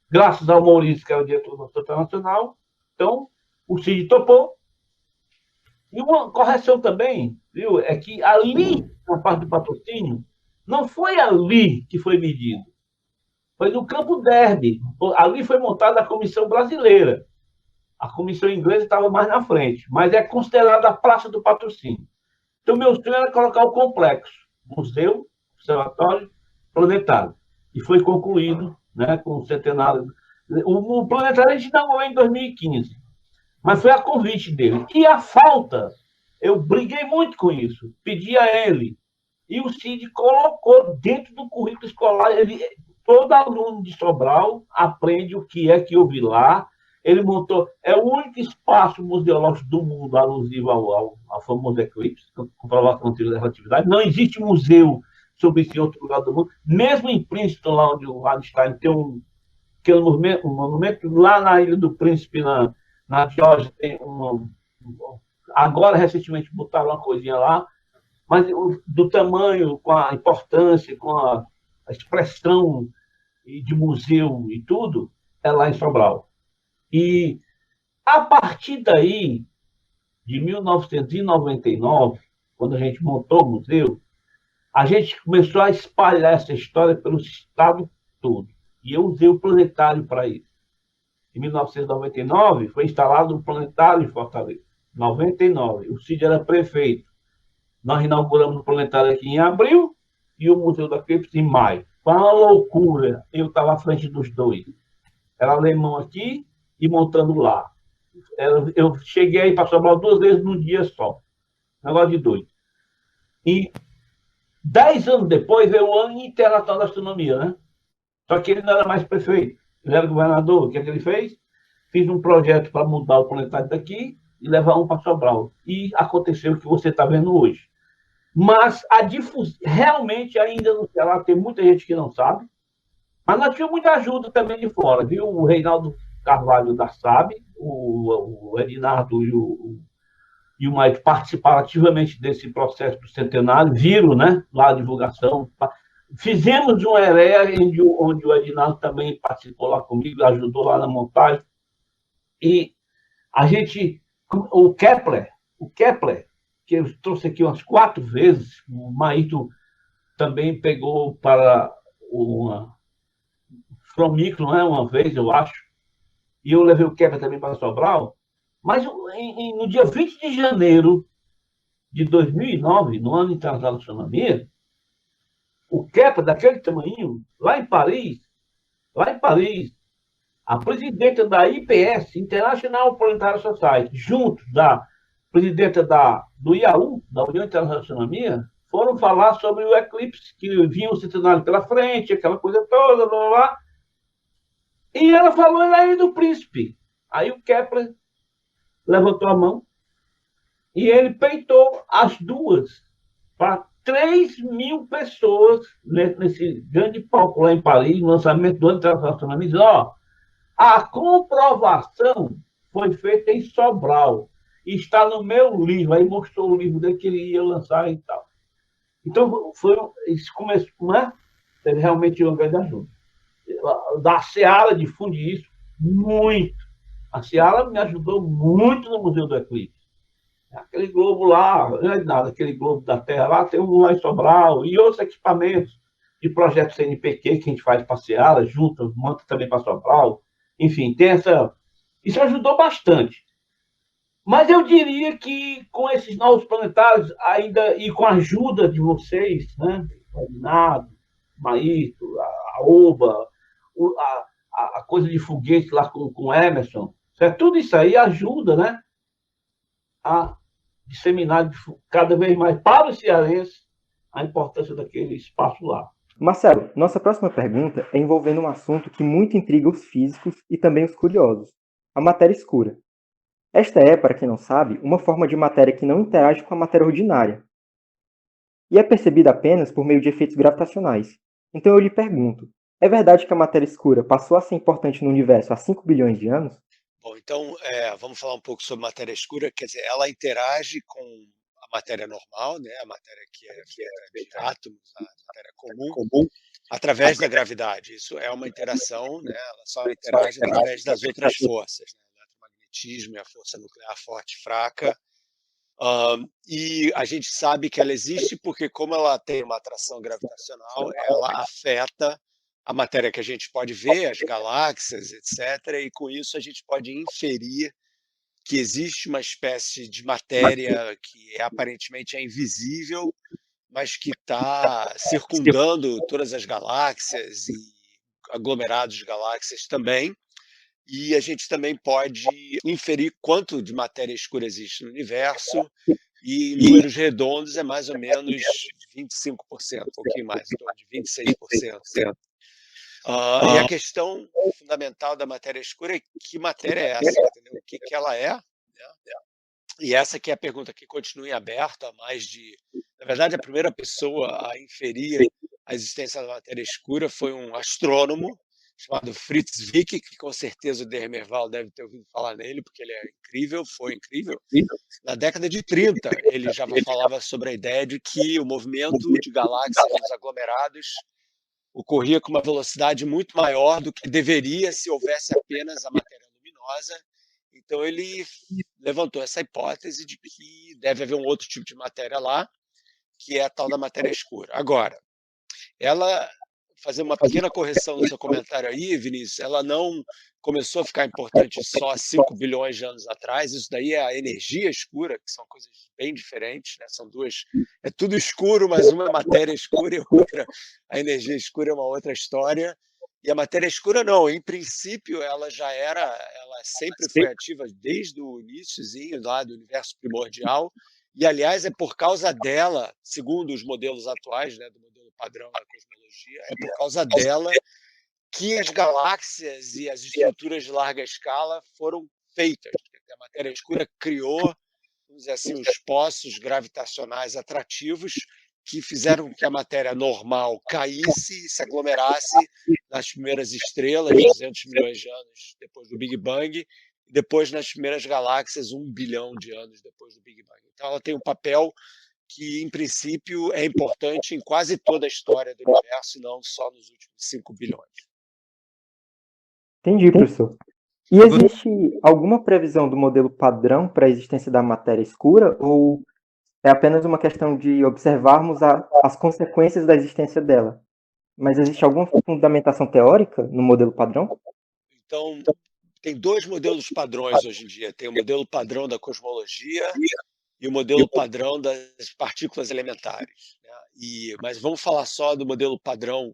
Graças ao Maurício, que era o diretor do Instituto Nacional, então o CID topou. E uma correção também, viu, é que ali, na parte do patrocínio, não foi ali que foi medido. Foi no Campo Derby. Ali foi montada a comissão brasileira. A comissão inglesa estava mais na frente, mas é considerada a Praça do Patrocínio. Então, meu sonho era colocar o complexo, museu, observatório, planetário. E foi concluído, né, com o centenário. O planetário a gente inaugurou em 2015, mas foi a convite dele. E a falta, eu briguei muito com isso, pedi a ele. E o CID colocou dentro do currículo escolar. Todo aluno de Sobral aprende o que é que eu vi lá. Ele montou, é o único espaço museológico do mundo alusivo ao famoso eclipse, comprovação de relatividade. Não existe museu sobre isso em outro lugar do mundo. Mesmo em Princeton, lá onde o Einstein tem um monumento, lá na Ilha do Príncipe, na Geórgia, tem agora, recentemente, botaram uma coisinha lá, mas do tamanho, com a importância, com a expressão de museu e tudo, é lá em Sobral. E, a partir daí, de 1999, quando a gente montou o museu, a gente começou a espalhar essa história pelo estado todo. E eu usei o planetário para isso. Em 1999, foi instalado o planetário em Fortaleza. 99, o CID era prefeito. Nós inauguramos o planetário aqui em abril e o Museu da Eclipse em maio. Foi uma loucura. Eu estava à frente dos dois. Era alemão aqui e montando lá. Eu cheguei aí para Sobral 2 vezes num dia só. Negócio de doido. E 10 anos depois veio o Ano Internacional da Astronomia, né? Só que ele não era mais prefeito. Ele era governador. O que é que ele fez? Fiz um projeto para mudar o planetário daqui e levar um para Sobral. E aconteceu o que você está vendo hoje. Mas a difusão, realmente, ainda no Ceará, tem muita gente que não sabe. Mas nós tínhamos muita ajuda também de fora, viu? O Reinaldo Carvalho da SAB, o Edinardo e o Maicon participaram ativamente desse processo do centenário, viram, né, lá a divulgação. Fizemos um EREA, onde o Edinardo também participou lá comigo, ajudou lá na montagem. E a gente, o Kepler, que eu trouxe aqui umas 4 vezes, o Maito também pegou para uma Fromicro, né, uma vez, eu acho, e eu levei o Kepler também para Sobral, mas no dia 20 de janeiro de 2009, no Ano Internacional da Astronomia, o Kepler, daquele tamanho, lá em Paris, a presidenta da IPS, International Planetary Society, junto da presidenta do IAU, da União Internacional de Astronomia, foram falar sobre o eclipse, que vinha o centenário pela frente, aquela coisa toda, blá, blá, blá. E ela falou na Ilha do Príncipe. Aí o Kepler levantou a mão e ele peitou as duas para 3.000 pessoas nesse grande palco lá em Paris, no lançamento do Ano Internacional de Astronomia, dizendo, ó, a comprovação foi feita em Sobral e está no meu livro. Aí mostrou o livro dele que ele ia lançar e tal. Então, isso começou, né? Teve realmente uma grande ajuda. Da Seara difunde isso muito. A Seara me ajudou muito no Museu do Eclipse. Aquele globo lá, não é nada, aquele globo da Terra lá, tem um lá em Sobral e outros equipamentos de projeto CNPq que a gente faz para a Seara, junto, monta também para Sobral. Enfim, tem essa... Isso ajudou bastante. Mas eu diria que com esses novos planetários, ainda, e com a ajuda de vocês, né? O Edinardo, o Maíto, a Oba, a coisa de foguete lá com o Emerson, certo? Tudo isso aí ajuda, né? A disseminar cada vez mais para os cearenses a importância daquele espaço lá. Marcelo, nossa próxima pergunta é envolvendo um assunto que muito intriga os físicos e também os curiosos, a matéria escura. Esta é, para quem não sabe, uma forma de matéria que não interage com a matéria ordinária e é percebida apenas por meio de efeitos gravitacionais. Então eu lhe pergunto, é verdade que a matéria escura passou a ser importante no universo há 5 bilhões de anos? Bom, então, vamos falar um pouco sobre matéria escura. Quer dizer, ela interage com a matéria normal, né, a matéria que é feita de átomos, a matéria comum, através da gravidade. Isso é uma interação, né, ela só interage através das outras forças, né, o eletromagnetismo e a força nuclear forte e fraca. E a gente sabe que ela existe porque, como ela tem uma atração gravitacional, ela afeta a matéria que a gente pode ver, as galáxias, etc. E com isso a gente pode inferir que existe uma espécie de matéria que aparentemente é invisível, mas que está circundando todas as galáxias e aglomerados de galáxias também. E a gente também pode inferir quanto de matéria escura existe no universo, e em números redondos é mais ou menos 25%, um pouquinho mais, em torno de 26%. E a questão fundamental da matéria escura é que matéria é essa, entendeu? O que ela é, né? E essa que é a pergunta que continua em aberto há mais de... Na verdade, a primeira pessoa a inferir a existência da matéria escura foi um astrônomo chamado Fritz Zwicky, que com certeza o Dermerval deve ter ouvido falar nele, porque ele é incrível, foi incrível. Na década de 30, ele já falava sobre a ideia de que o movimento de galáxias nos aglomerados ocorria com uma velocidade muito maior do que deveria se houvesse apenas a matéria luminosa. Então ele levantou essa hipótese de que deve haver um outro tipo de matéria lá, que é a tal da matéria escura. Agora, ela, fazer uma pequena correção no seu comentário aí, Vinícius, ela não começou a ficar importante só há 5 bilhões de anos atrás. Isso daí é a energia escura, que são coisas bem diferentes, né? São duas, é tudo escuro, mas uma é matéria escura e outra, a energia escura é uma outra história. E a matéria escura não, em princípio ela sempre foi ativa desde o iníciozinho lá do universo primordial, e aliás é por causa dela, segundo os modelos atuais, né, do modelo padrão da cosmologia, é por causa dela que as galáxias e as estruturas de larga escala foram feitas. A matéria escura criou, vamos dizer assim, os poços gravitacionais atrativos que fizeram que a matéria normal caísse e se aglomerasse nas primeiras estrelas, 200 milhões de anos depois do Big Bang, e depois nas primeiras galáxias, 1 bilhão de anos depois do Big Bang. Então ela tem um papel que, em princípio, é importante em quase toda a história do universo, e não só nos últimos 5 bilhões. Entendi, professor. E existe alguma previsão do modelo padrão para a existência da matéria escura, ou é apenas uma questão de observarmos as consequências da existência dela? Mas existe alguma fundamentação teórica no modelo padrão? Então, tem dois modelos padrões hoje em dia. Tem o modelo padrão da cosmologia e o modelo padrão das partículas elementares, né? Mas vamos falar só do modelo padrão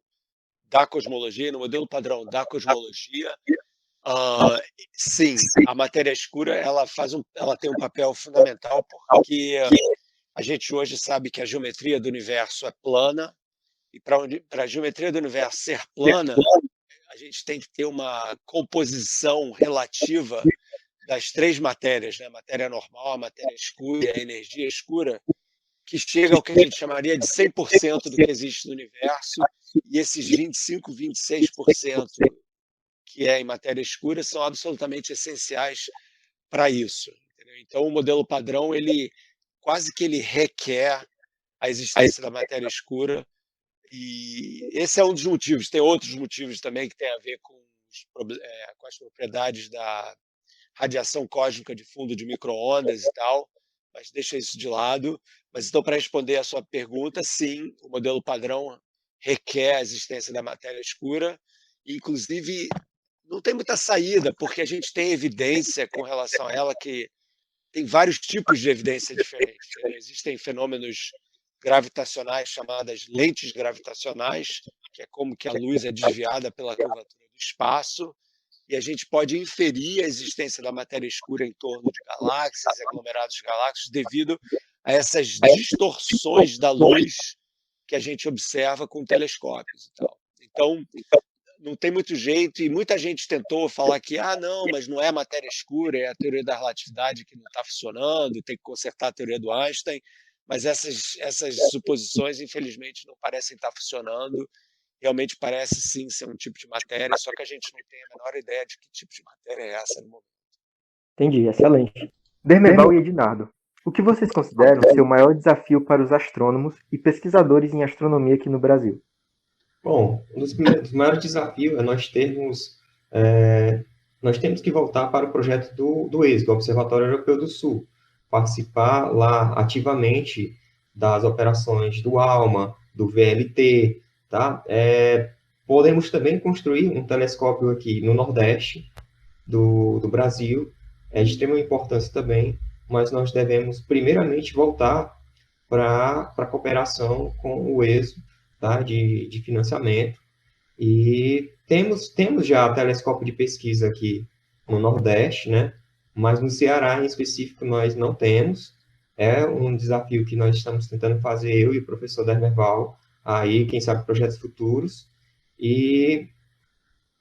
da cosmologia. No modelo padrão da cosmologia, sim, a matéria escura ela tem um papel fundamental, porque a gente hoje sabe que a geometria do universo é plana, e para a geometria do universo ser plana, a gente tem que ter uma composição relativa das três matérias, né? A matéria normal, a matéria escura e a energia escura, que chega ao que a gente chamaria de 100% do que existe no universo, e esses 25, 26% que é em matéria escura são absolutamente essenciais para isso. Entendeu? Então, o modelo padrão, ele quase que ele requer a existência da matéria escura, e esse é um dos motivos. Tem outros motivos também que têm a ver com as propriedades da radiação cósmica de fundo de micro-ondas e tal, mas deixa isso de lado. Mas então, para responder a sua pergunta, sim, o modelo padrão requer a existência da matéria escura, inclusive não tem muita saída, porque a gente tem evidência com relação a ela, que tem vários tipos de evidência diferentes. Existem fenômenos gravitacionais chamadas lentes gravitacionais, que é como que a luz é desviada pela curvatura do espaço, e a gente pode inferir a existência da matéria escura em torno de galáxias e aglomerados de galáxias devido a essas distorções da luz que a gente observa com telescópios e tal. Então, não tem muito jeito, e muita gente tentou falar que não, mas não é matéria escura, é a teoria da relatividade que não está funcionando, tem que consertar a teoria do Einstein, mas essas suposições, infelizmente, não parecem estar funcionando. Realmente parece sim ser um tipo de matéria, só que a gente não tem a menor ideia de que tipo de matéria é essa no momento. Entendi, excelente. Dermerval e Ednardo, O que vocês consideram ser o maior desafio para os astrônomos e pesquisadores em astronomia aqui no Brasil? Bom, um dos maiores desafios é nós temos que voltar para o projeto do ESO, do Observatório Europeu do Sul, participar lá ativamente das operações do ALMA, do VLT, tá? Podemos também construir um telescópio aqui no Nordeste do Brasil, é de extrema importância também, mas nós devemos primeiramente voltar para a cooperação com o ESO, tá? de financiamento, e temos já telescópio de pesquisa aqui no Nordeste, né? Mas no Ceará, em específico, nós não temos. É um desafio que nós estamos tentando fazer, eu e o professor Dermerval, aí, quem sabe, projetos futuros. E,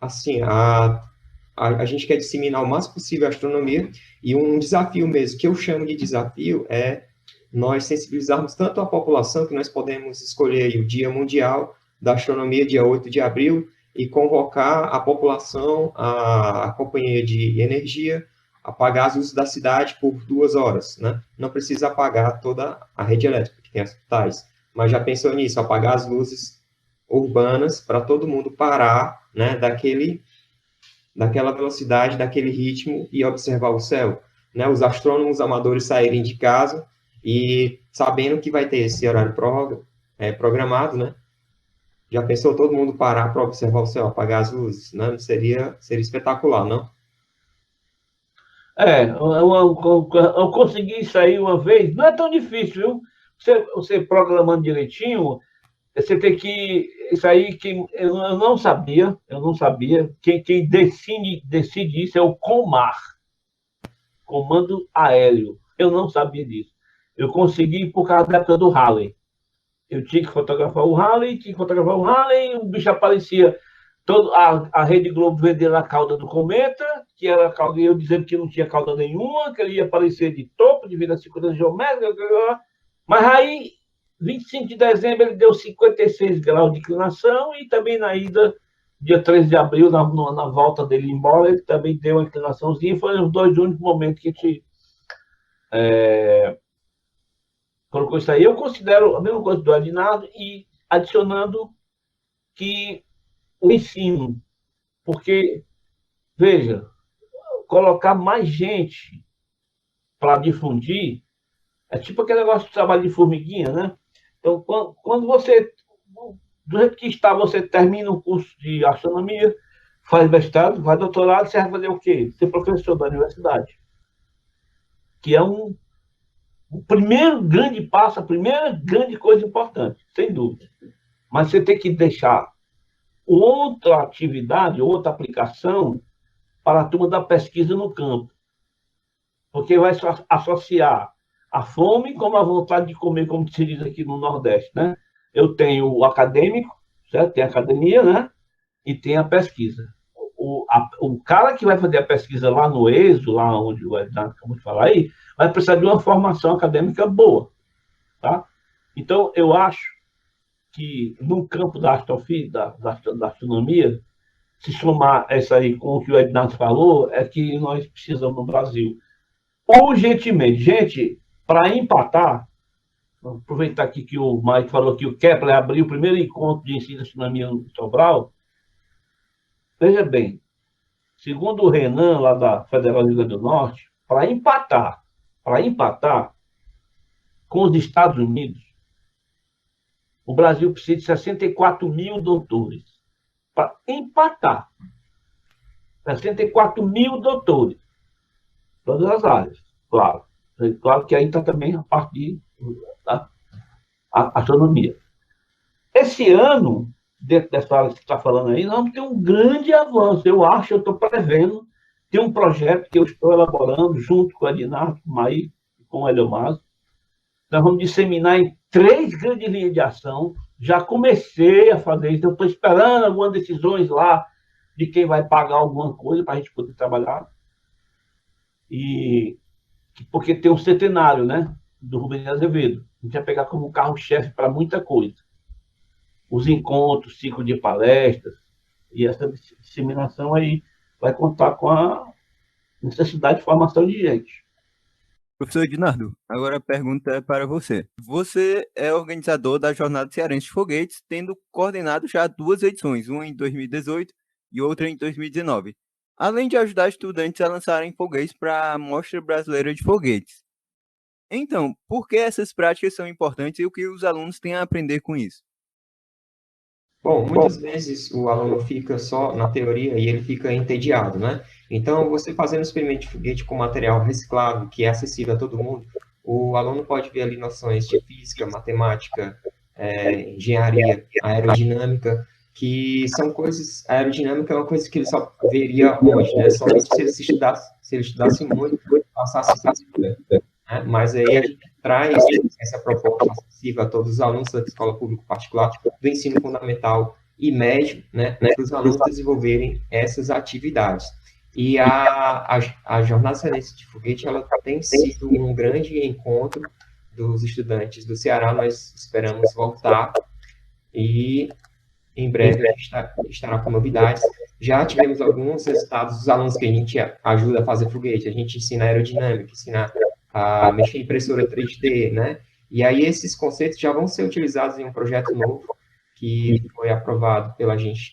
assim, a gente quer disseminar o máximo possível a astronomia, e um desafio mesmo, que eu chamo de desafio, é nós sensibilizarmos tanto a população que nós podemos escolher aí o Dia Mundial da Astronomia, dia 8 de abril, e convocar a população, a companhia de energia, a apagar as luzes da cidade por 2 horas, né? Não precisa apagar toda a rede elétrica, que tem as tais, mas já pensou nisso, apagar as luzes urbanas para todo mundo parar, né, daquela velocidade, daquele ritmo e observar o céu, né? Os astrônomos amadores saírem de casa e sabendo que vai ter esse horário programado, né? Já pensou todo mundo parar para observar o céu, apagar as luzes, né? Seria espetacular, não? Eu consegui isso aí uma vez. Não é tão difícil, viu? Você programando direitinho, você tem que... Isso aí que eu não sabia. Quem decide isso é o COMAR, Comando Aéreo. Eu não sabia disso. Eu consegui por causa da época do Halley. Eu tinha que fotografar o Halley, o bicho aparecia. A Rede Globo vendendo a cauda do cometa, que era a cauda, e eu dizendo que não tinha cauda nenhuma, que ele ia aparecer de topo, devido à segurança geométrica. Mas aí, 25 de dezembro, ele deu 56 graus de inclinação, e também na ida, dia 13 de abril, na volta dele embora, ele também deu uma inclinaçãozinha. Foram os 2 únicos momentos que a gente colocou isso aí. Eu considero a mesma coisa do Adinado, e adicionando que o ensino, porque, veja, colocar mais gente para difundir é tipo aquele negócio de trabalho de formiguinha, né? Então, quando você, do jeito que está, você termina o curso de astronomia, faz mestrado, faz doutorado, você vai fazer o quê? Ser professor da universidade. Que é o primeiro grande passo, a primeira grande coisa importante, sem dúvida. Mas você tem que deixar outra atividade, outra aplicação para a turma da pesquisa no campo. Porque vai associar a fome com a vontade de comer, como se diz aqui no Nordeste, né? Eu tenho o acadêmico, certo? Tem a academia, né? E tem a pesquisa. O cara que vai fazer a pesquisa lá no ESO, lá onde o Ednardo acabou de falar aí, vai precisar de uma formação acadêmica boa, tá? Então, eu acho que no campo da astronomia, se somar essa aí com o que o Ednardo falou, é que nós precisamos no Brasil urgentemente. Gente, para empatar, vou aproveitar aqui que o Mike falou que o Kepler abriu o primeiro encontro de ensino de astronomia no Sobral. Veja bem, segundo o Renan, lá da Federal do Rio Grande do Norte, para empatar com os Estados Unidos, o Brasil precisa de 64 mil doutores. Para empatar. 64 mil doutores. Todas as áreas, claro. Claro que aí está também a parte da astronomia. Esse ano, dentro dessa área que você está falando aí, nós vamos ter um grande avanço. Eu estou prevendo, tem um projeto que eu estou elaborando junto com a Adinardo, com o Maí, com o Eliomaso. Nós vamos disseminar em 3 grandes linhas de ação. Já comecei a fazer isso, eu estou esperando algumas decisões lá de quem vai pagar alguma coisa para a gente poder trabalhar. E porque tem um centenário, né, do Rubens Azevedo. A gente vai pegar como carro-chefe para muita coisa. Os encontros, ciclo de palestras, e essa disseminação aí vai contar com a necessidade de formação de gente. Professor Ednardo, agora a pergunta é para você. Você é organizador da Jornada Cearense de Foguetes, tendo coordenado já 2 edições, uma em 2018 e outra em 2019, além de ajudar estudantes a lançarem foguetes para a Mostra Brasileira de Foguetes. Então, por que essas práticas são importantes e o que os alunos têm a aprender com isso? Bom, muitas vezes o aluno fica só na teoria e ele fica entediado, né? Então, você fazendo um experimento de foguete com material reciclável, que é acessível a todo mundo, o aluno pode ver ali noções de física, matemática, engenharia, aerodinâmica, que são coisas... A aerodinâmica é uma coisa que ele só veria onde, né? Somente se ele estudasse muito, passasse física, né? Mas aí a gente traz essa proposta acessível a todos os alunos da escola pública particular, do ensino fundamental e médio, né, para os alunos desenvolverem essas atividades. E a Jornada Cearense de Foguete, ela tem sido um grande encontro dos estudantes do Ceará. Nós esperamos voltar e em breve a gente estará com novidades. Já tivemos alguns resultados dos alunos que a gente ajuda a fazer foguete. A gente ensina aerodinâmica, ensina a mexer em impressora 3D, né? E aí esses conceitos já vão ser utilizados em um projeto novo que foi aprovado pela Agência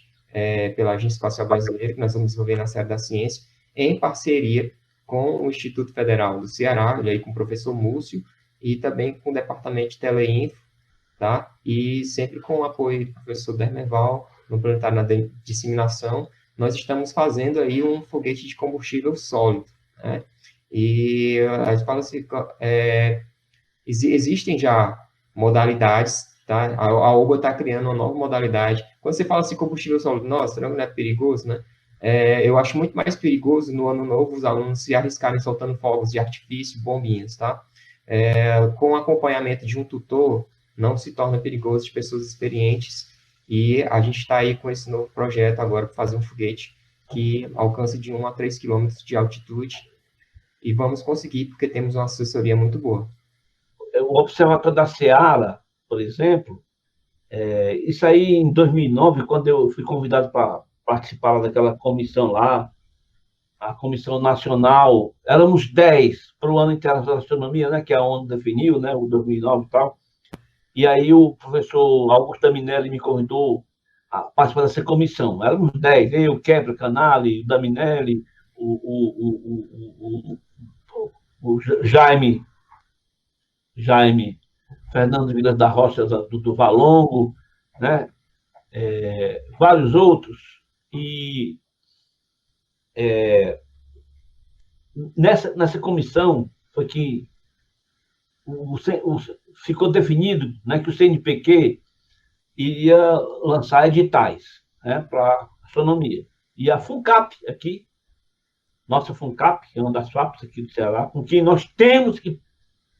Espacial Brasileira, que nós vamos desenvolver na Série da Ciência, em parceria com o Instituto Federal do Ceará, e aí com o professor Múcio, e também com o Departamento de Teleinfo, tá? E sempre com o apoio do professor Dermeval, no Planetário na Disseminação, nós estamos fazendo aí um foguete de combustível sólido, né? E a gente fala assim, existem já modalidades, tá? A OBA está criando uma nova modalidade. Quando você fala assim, combustível sólido, nossa, será que não é perigoso, né? Eu acho muito mais perigoso no ano novo os alunos se arriscarem soltando fogos de artifício, bombinhas, tá? Com acompanhamento de um tutor, não se torna perigoso, de pessoas experientes, e a gente está aí com esse novo projeto agora para fazer um foguete que alcance de 1 a 3 quilômetros de altitude, e vamos conseguir, porque temos uma assessoria muito boa. O Observatório da Ceará, por exemplo, isso aí em 2009, quando eu fui convidado para participar daquela comissão lá, a Comissão Nacional, éramos 10 para o Ano Internacional da Astronomia, né, que a ONU definiu, né, o 2009 e tal. E aí o professor Augusto Daminelli me convidou a participar dessa comissão. Éramos 10, eu, Kepler, Canali, o Daminelli, o Jaime Fernando Vilas da Rocha, do Valongo, né? Vários outros. E nessa comissão foi que ficou definido, né, que o CNPq iria lançar editais, né, para astronomia. E a FUNCAP aqui, nossa FUNCAP, que é uma das FAPs aqui do Ceará, com quem nós temos que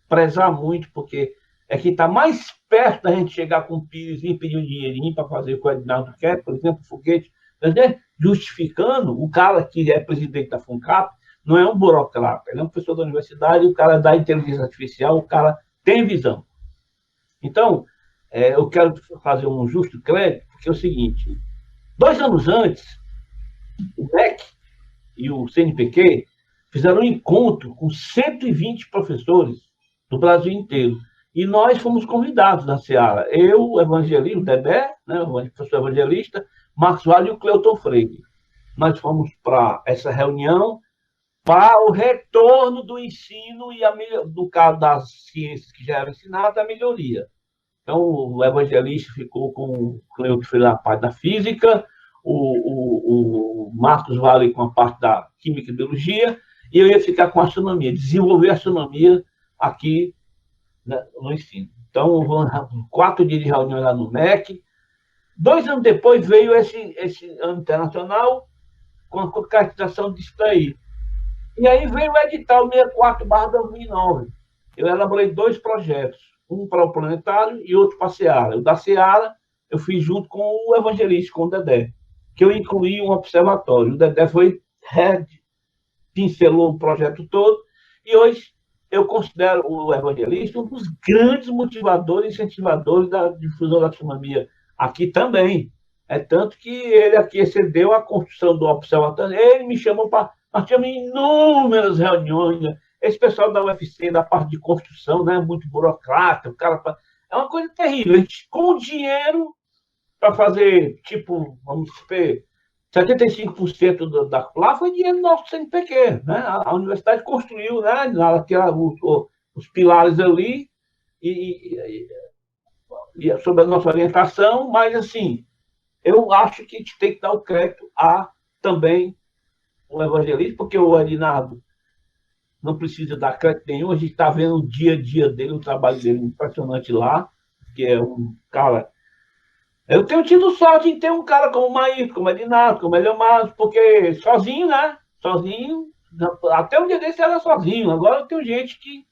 prezar muito, porque é que está mais perto da gente chegar com o Pires e pedir um dinheirinho para fazer o que o Ednardo quer, por exemplo, o foguete, justificando o cara que é presidente da FUNCAP, não é um burocrata, ele é um professor da universidade, o cara da inteligência artificial, o cara tem visão. Então, eu quero fazer um justo crédito, porque é o seguinte, 2 anos antes, o MEC e o CNPq fizeram um encontro com 120 professores do Brasil inteiro. E nós fomos convidados na Ceará. Eu, o evangelista, o Dedé, né, o professor evangelista, Marcos Vale e o Cleuton Freire. Nós fomos para essa reunião para o retorno do ensino e, no caso das ciências que já eram ensinadas, a melhoria. Então, o evangelista ficou com o Cleuton Freire na parte da física, o Marcos Vale com a parte da química e biologia, e eu ia ficar com a astronomia, desenvolver a astronomia aqui, né, no ensino. Então, 4 dias de reunião lá no MEC. 2 anos depois veio esse ano internacional com a concretização disso daí. E aí veio o edital 64/2009. Eu elaborei 2 projetos, um para o Planetário e outro para a Ceará. O da Ceará eu fiz junto com o evangelista, com o Dedé, que eu incluí um observatório. O Dedé pincelou o projeto todo, e hoje eu considero o evangelista um dos grandes motivadores e incentivadores da difusão da astronomia aqui também. É tanto que ele aqui excedeu a construção do observatório, ele me chamou para... Nós tínhamos inúmeras reuniões, Esse pessoal da UFC, da parte de construção, né, muito burocrata, o cara é uma coisa terrível. A gente, com o dinheiro para fazer, tipo, vamos supor, 75% lá foi dinheiro nosso do CNPq, né? A universidade construiu, né, os pilares ali e sob a nossa orientação, mas assim, eu acho que a gente tem que dar o crédito a também o evangelista, porque o Arinaldo não precisa dar crédito nenhum, a gente está vendo o dia a dia dele, o trabalho dele impressionante lá, que é um cara. Eu tenho tido sorte em ter um cara como o Maíto, como o Arinaldo, como o Eliomar, porque sozinho, né? Sozinho, até um dia desse era sozinho, agora eu tenho gente que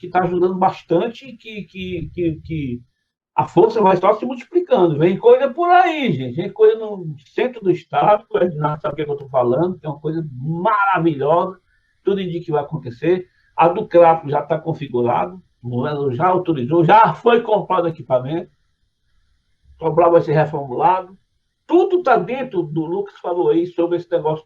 está ajudando bastante, que a força vai só se multiplicando. Vem coisa por aí, gente. Vem coisa no centro do estado, o Ednardo sabe o que eu estou falando, que é uma coisa maravilhosa, tudo indica que vai acontecer. A do Crato já está configurado, já autorizou, já foi comprado equipamento, o Sobral vai ser reformulado. Tudo está dentro do Lucas falou aí sobre esse negócio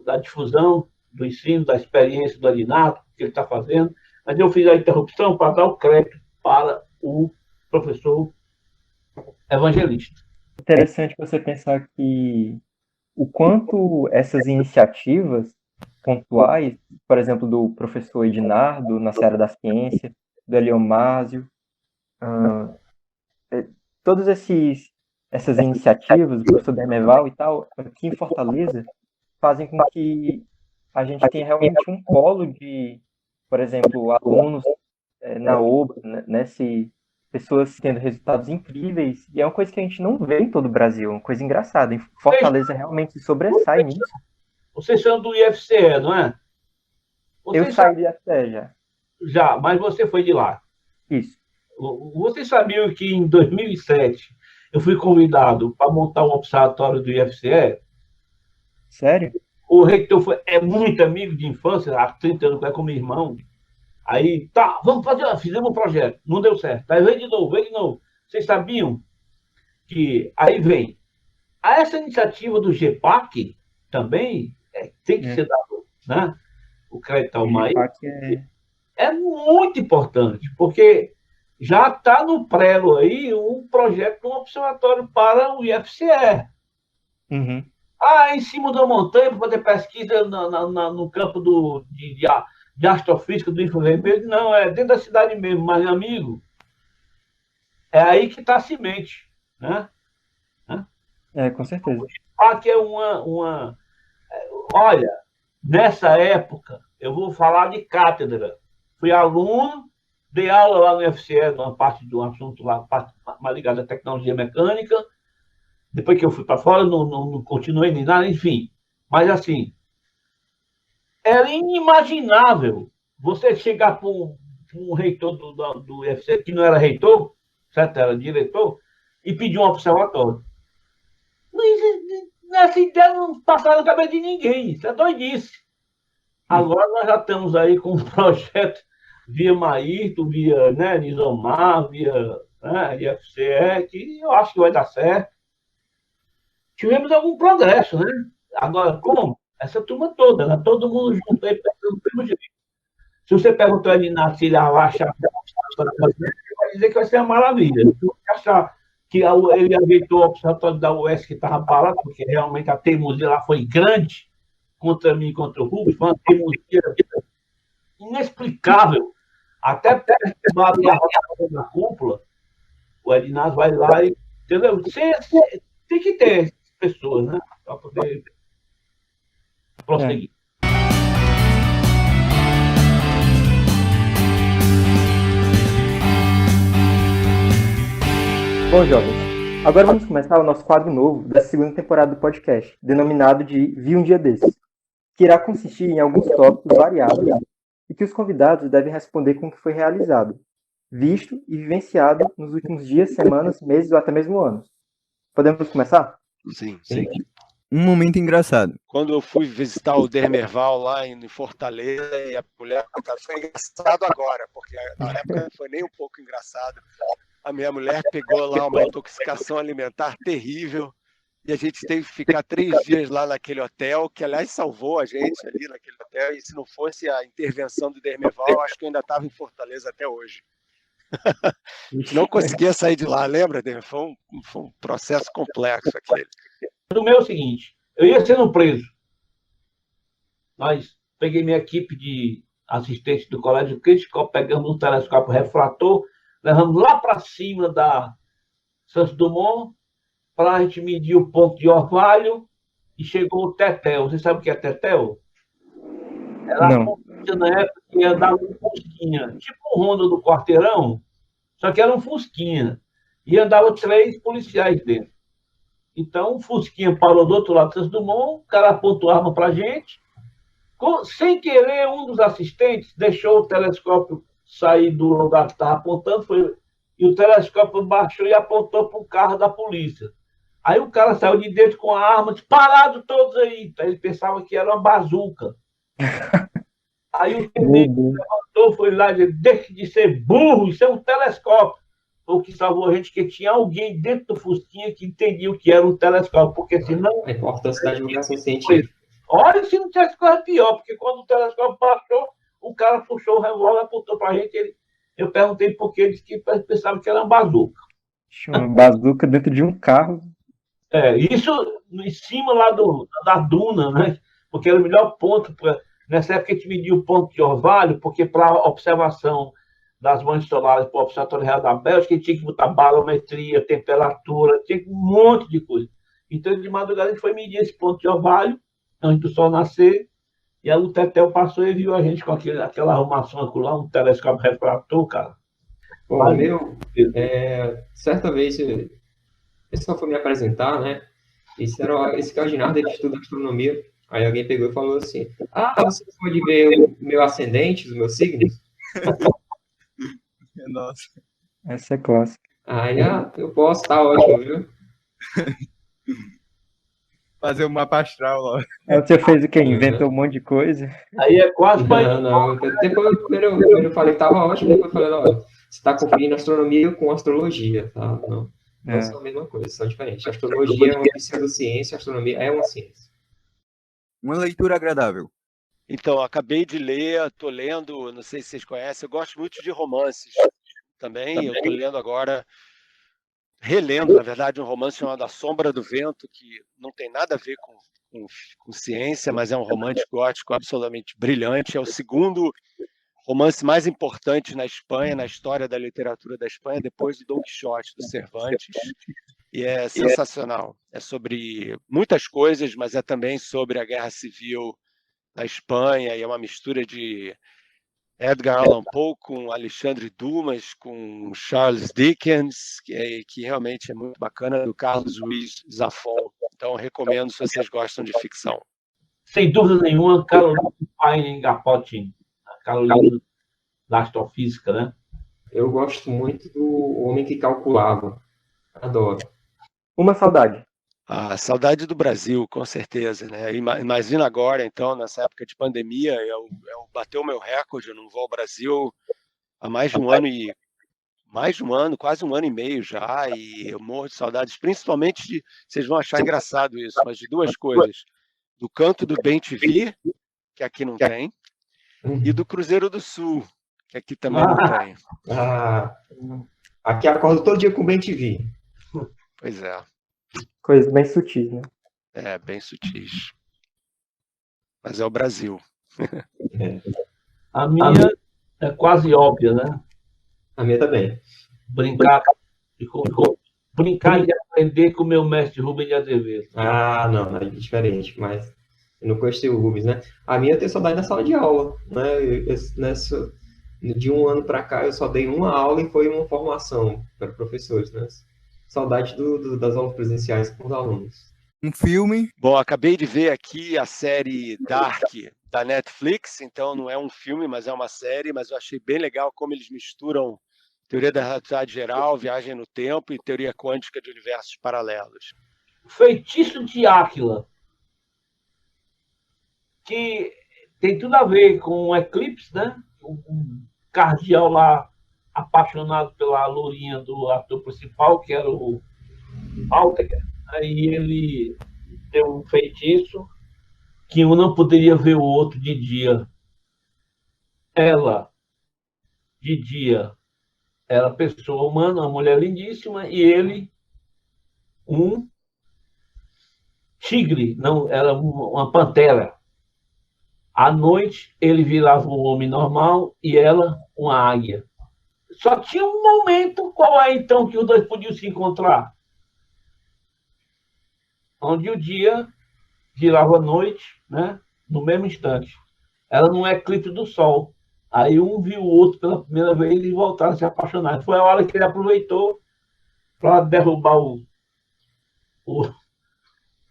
da difusão, do ensino, da experiência do Ednardo, que ele está fazendo. Mas eu fiz a interrupção para dar o crédito para o professor evangelista. Interessante você pensar que o quanto essas iniciativas pontuais, por exemplo, do professor Ednardo na seara da ciência, do Eliomásio, todas essas iniciativas, do professor Dermeval e tal, aqui em Fortaleza, fazem com que a gente tenha realmente um polo de, por exemplo, alunos na OBA, pessoas tendo resultados incríveis, e é uma coisa que a gente não vê em todo o Brasil, uma coisa engraçada. Em Fortaleza realmente se sobressai nisso. Vocês são do IFCE, não é? Eu saí do IFCE já. Já, mas você foi de lá. Isso. Vocês sabiam que em 2007 eu fui convidado para montar um observatório do IFCE? Sério? O reitor é muito amigo de infância, há 30 anos, é como irmão. Aí, tá, vamos fazer, fizemos um projeto, não deu certo. Aí vem de novo. Vocês sabiam que aí vem. Essa iniciativa do GEPAC também tem que ser dado, né? O crédito ao Maí. É muito importante, porque já está no prelo aí um projeto de um observatório para o IFCE. Uhum. Em cima da montanha, para fazer pesquisa no campo de astrofísica do infravermelho. Não, é dentro da cidade mesmo, mas, amigo, é aí que está a semente, né? Com certeza. Aqui é Olha, nessa época, eu vou falar de cátedra. Fui aluno, dei aula lá no IFCE, numa parte de um assunto lá, parte mais ligada à tecnologia mecânica. Depois que eu fui para fora, não continuei nem nada, enfim. Mas, assim, era inimaginável você chegar para um reitor do IFCE, que não era reitor, certo? Era diretor, e pedir um observatório. Nessa ideia não passaram na cabeça de ninguém, isso é doidice. Agora nós já estamos aí com um projeto via Maírto, via Nizomar, via IFCE, que eu acho que vai dar certo. Tivemos algum progresso, né? Agora, como? Essa turma toda, né? Todo mundo junto aí, pensando pelo jeito. Se você perguntar ali na Síria, achar vai dizer que vai ser uma maravilha. Se você achar que ele ajeitou o observatório da UES que estava parado, porque realmente a teimosia lá foi grande contra mim e contra o Rubens, foi uma teimosia inexplicável. Até perto da cúpula, o Ednardo vai lá e. Entendeu? Tem que ter pessoas, né? Para poder prosseguir. Bom, jovens, agora vamos começar o nosso quadro novo da segunda temporada do podcast, denominado de Vi um Dia Desses, que irá consistir em alguns tópicos variados e que os convidados devem responder com o que foi realizado, visto e vivenciado nos últimos dias, semanas, meses ou até mesmo anos. Podemos começar? Sim. Um momento engraçado. Quando eu fui visitar o Dermerval lá em Fortaleza, e a mulher, foi engraçado agora, porque na época não foi nem um pouco engraçado. A minha mulher pegou lá uma intoxicação alimentar terrível E a gente teve que ficar 3 dias lá naquele hotel, que, aliás, salvou a gente ali naquele hotel. E se não fosse a intervenção do Dermeval, eu acho que eu ainda estava em Fortaleza até hoje. A gente não conseguia sair de lá, lembra, Dermeval? Foi um processo complexo aquele. O meu é o seguinte, eu ia sendo preso. Nós peguei minha equipe de assistentes do Colégio Crítico, pegamos um telescópio refrator, levamos lá para cima da Santos Dumont, para a gente medir o ponto de orvalho, e chegou o Tetel. Você sabe o que é Tetel? Era a polícia na época que andava um Fusquinha, tipo um Honda do quarteirão, só que era um Fusquinha. E andavam 3 policiais dentro. Então, o Fusquinha parou do outro lado do Santos Dumont, o cara apontou a arma para a gente. Sem querer, um dos assistentes deixou o telescópio sair do lugar que estava apontando, e o telescópio baixou e apontou para o carro da polícia. Aí o cara saiu de dentro com a arma, disse, parado todos aí. Ele pensava que era uma bazuca. Aí o tenente levantou, foi lá e disse, deixe de ser burro, isso é um telescópio. O que salvou a gente que tinha alguém dentro do Fusquinha que entendia o que era um telescópio, porque senão... A importância da divulgação científica. Olha se não tivesse coisa pior, porque quando o telescópio baixou, o cara puxou o revólver, apontou pra gente, eu perguntei por que, ele disse que pensava que era uma bazuca. Uma bazuca dentro de um carro. Isso em cima lá da duna, né? Porque era o melhor ponto. Nessa época a gente media o ponto de orvalho, porque para observação das manchas solares para o Observatório Real da Bélgica, a gente tinha que botar barometria, temperatura, tinha um monte de coisa. Então, de madrugada, a gente foi medir esse ponto de orvalho, antes do sol nascer, e aí o Tetel passou e viu a gente com aquela arrumação lá, um telescópio refrator, cara. Bom, certa vez, esse só foi me apresentar, né? Esse Cardinardo, ele estuda astronomia. Aí alguém pegou e falou assim, você pode ver o meu ascendente, os meus signos? Nossa. Essa é clássica. Aí, eu posso, tá ótimo, viu? Fazer um mapa astral lá. Aí você fez o quê? Inventou um monte de coisa. Aí é quase Não. Depois, primeiro eu falei que tava ótimo, depois eu falei, olha, você está confundindo astronomia com astrologia, tá? Não são a mesma coisa, são diferentes. A astrologia é uma pseudociência, a astronomia é uma ciência. Uma leitura agradável. Então, acabei de ler, estou lendo, não sei se vocês conhecem, eu gosto muito de romances também. Eu estou lendo agora, relendo, na verdade, um romance chamado A Sombra do Vento, que não tem nada a ver com ciência, mas é um romance gótico absolutamente brilhante. É o segundo romance mais importante na Espanha, na história da literatura da Espanha, depois do Dom Quixote, do Cervantes. E é sensacional. É sobre muitas coisas, mas é também sobre a Guerra Civil na Espanha, e é uma mistura de Edgar Allan Poe com Alexandre Dumas, com Charles Dickens, que realmente é muito bacana, do Carlos Ruiz Zafón. Então, recomendo se vocês gostam de ficção. Sem dúvida nenhuma, Carolina Paine-Gaposchkin, a Carolina da astrofísica, né? Eu gosto muito do Homem que Calculava. Adoro. Uma saudade. A saudade do Brasil, com certeza, né? Imagina agora, então, nessa época de pandemia, eu bateu o meu recorde, eu não vou ao Brasil há mais de um ano, quase um ano e meio já, e eu morro de saudades, principalmente vocês vão achar engraçado isso, mas de 2 coisas: do canto do Bem-TV, que aqui não tem, e do Cruzeiro do Sul, que aqui também não tem. Aqui acordo todo dia com Bem-TV. Pois é. Coisas bem sutis, né? Bem sutis. Mas é o Brasil. A minha é quase óbvia, né? A minha também. Brincar e aprender com o meu mestre Rubens de Azevedo. Não, é diferente, mas eu não conheci o Rubens, né? A minha tem saudade da sala de aula, né? De um ano para cá eu só dei uma aula e foi uma formação para professores, né? Saudade das aulas presenciais com os alunos. Um filme? Bom, acabei de ver aqui a série Dark da Netflix, então não é um filme, mas é uma série, mas eu achei bem legal como eles misturam teoria da relatividade geral, viagem no tempo e teoria quântica de universos paralelos. Feitiço de Áquila, que tem tudo a ver com o eclipse, né? Um cardeal lá apaixonado pela lourinha do ator principal, que era o Altair. aí ele deu um feitiço que um não poderia ver o outro de dia. Ela, de dia, era pessoa humana, uma mulher lindíssima, e ele, um tigre, não, era uma pantera. À noite, ele virava um homem normal e ela, uma águia. Só tinha um momento, qual é então que os dois podiam se encontrar? Onde o dia virava noite, né? No mesmo instante. Era num eclipse do Sol. Aí um viu o outro pela primeira vez e voltaram a se apaixonar. Foi a hora que ele aproveitou para derrubar o,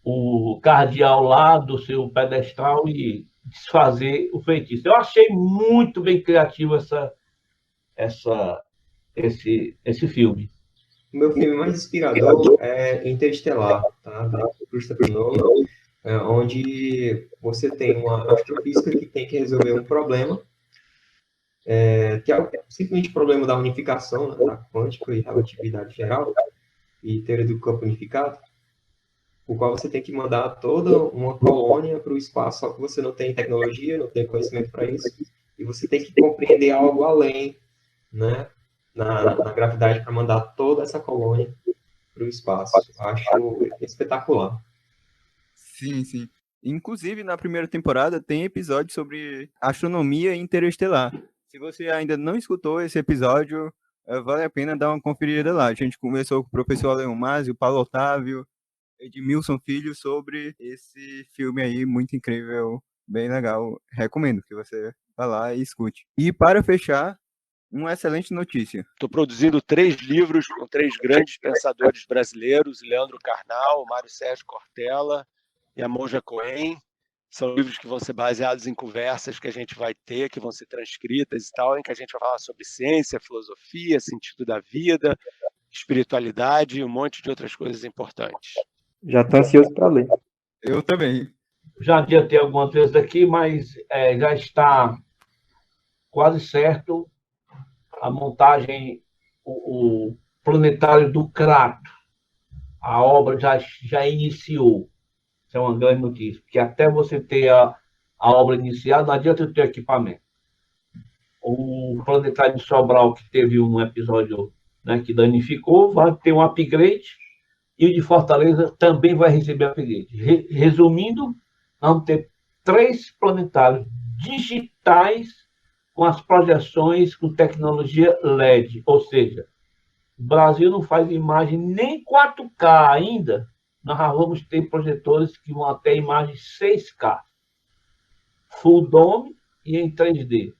o cardeal lá do seu pedestal e desfazer o feitiço. Eu achei muito bem criativo essa, esse filme. O meu filme mais inspirador é Interestelar, tá? Do Christopher Nolan, onde você tem uma astrofísica que tem que resolver um problema, que é simplesmente o problema da unificação, né, da quântica e relatividade geral, e teoria do campo unificado, o qual você tem que mandar toda uma colônia para o espaço, só que você não tem tecnologia, não tem conhecimento para isso, e você tem que compreender algo além, né, na gravidade para mandar toda essa colônia para o espaço. Acho espetacular. Sim, sim. Inclusive, na primeira temporada tem episódio sobre astronomia interestelar. Se você ainda não escutou esse episódio, vale a pena dar uma conferida lá. A gente conversou com o professor Leon Masi, o Paulo Otávio, Edmilson Filho sobre esse filme aí, muito incrível, bem legal. Recomendo que você vá lá e escute. E para fechar, uma excelente notícia. Estou produzindo 3 livros com 3 grandes pensadores brasileiros, Leandro Carnal, Mário Sérgio Cortella e a Monja Cohen. São livros que vão ser baseados em conversas que a gente vai ter, que vão ser transcritas e tal, em que a gente vai falar sobre ciência, filosofia, sentido da vida, espiritualidade e um monte de outras coisas importantes. Já estou ansioso para ler. Eu também. Já adiantei algumas vezes aqui, mas já está quase certo a montagem, o planetário do Crato. A obra já iniciou. Isso é uma grande notícia, porque até você ter a obra iniciada, não adianta ter equipamento. O planetário de Sobral, que teve um episódio, né, que danificou, vai ter um upgrade, e o de Fortaleza também vai receber upgrade. Resumindo, vamos ter 3 planetários digitais com as projeções com tecnologia LED, ou seja, o Brasil não faz imagem nem 4K ainda, nós vamos ter projetores que vão até imagem 6K, full dome e em 3D.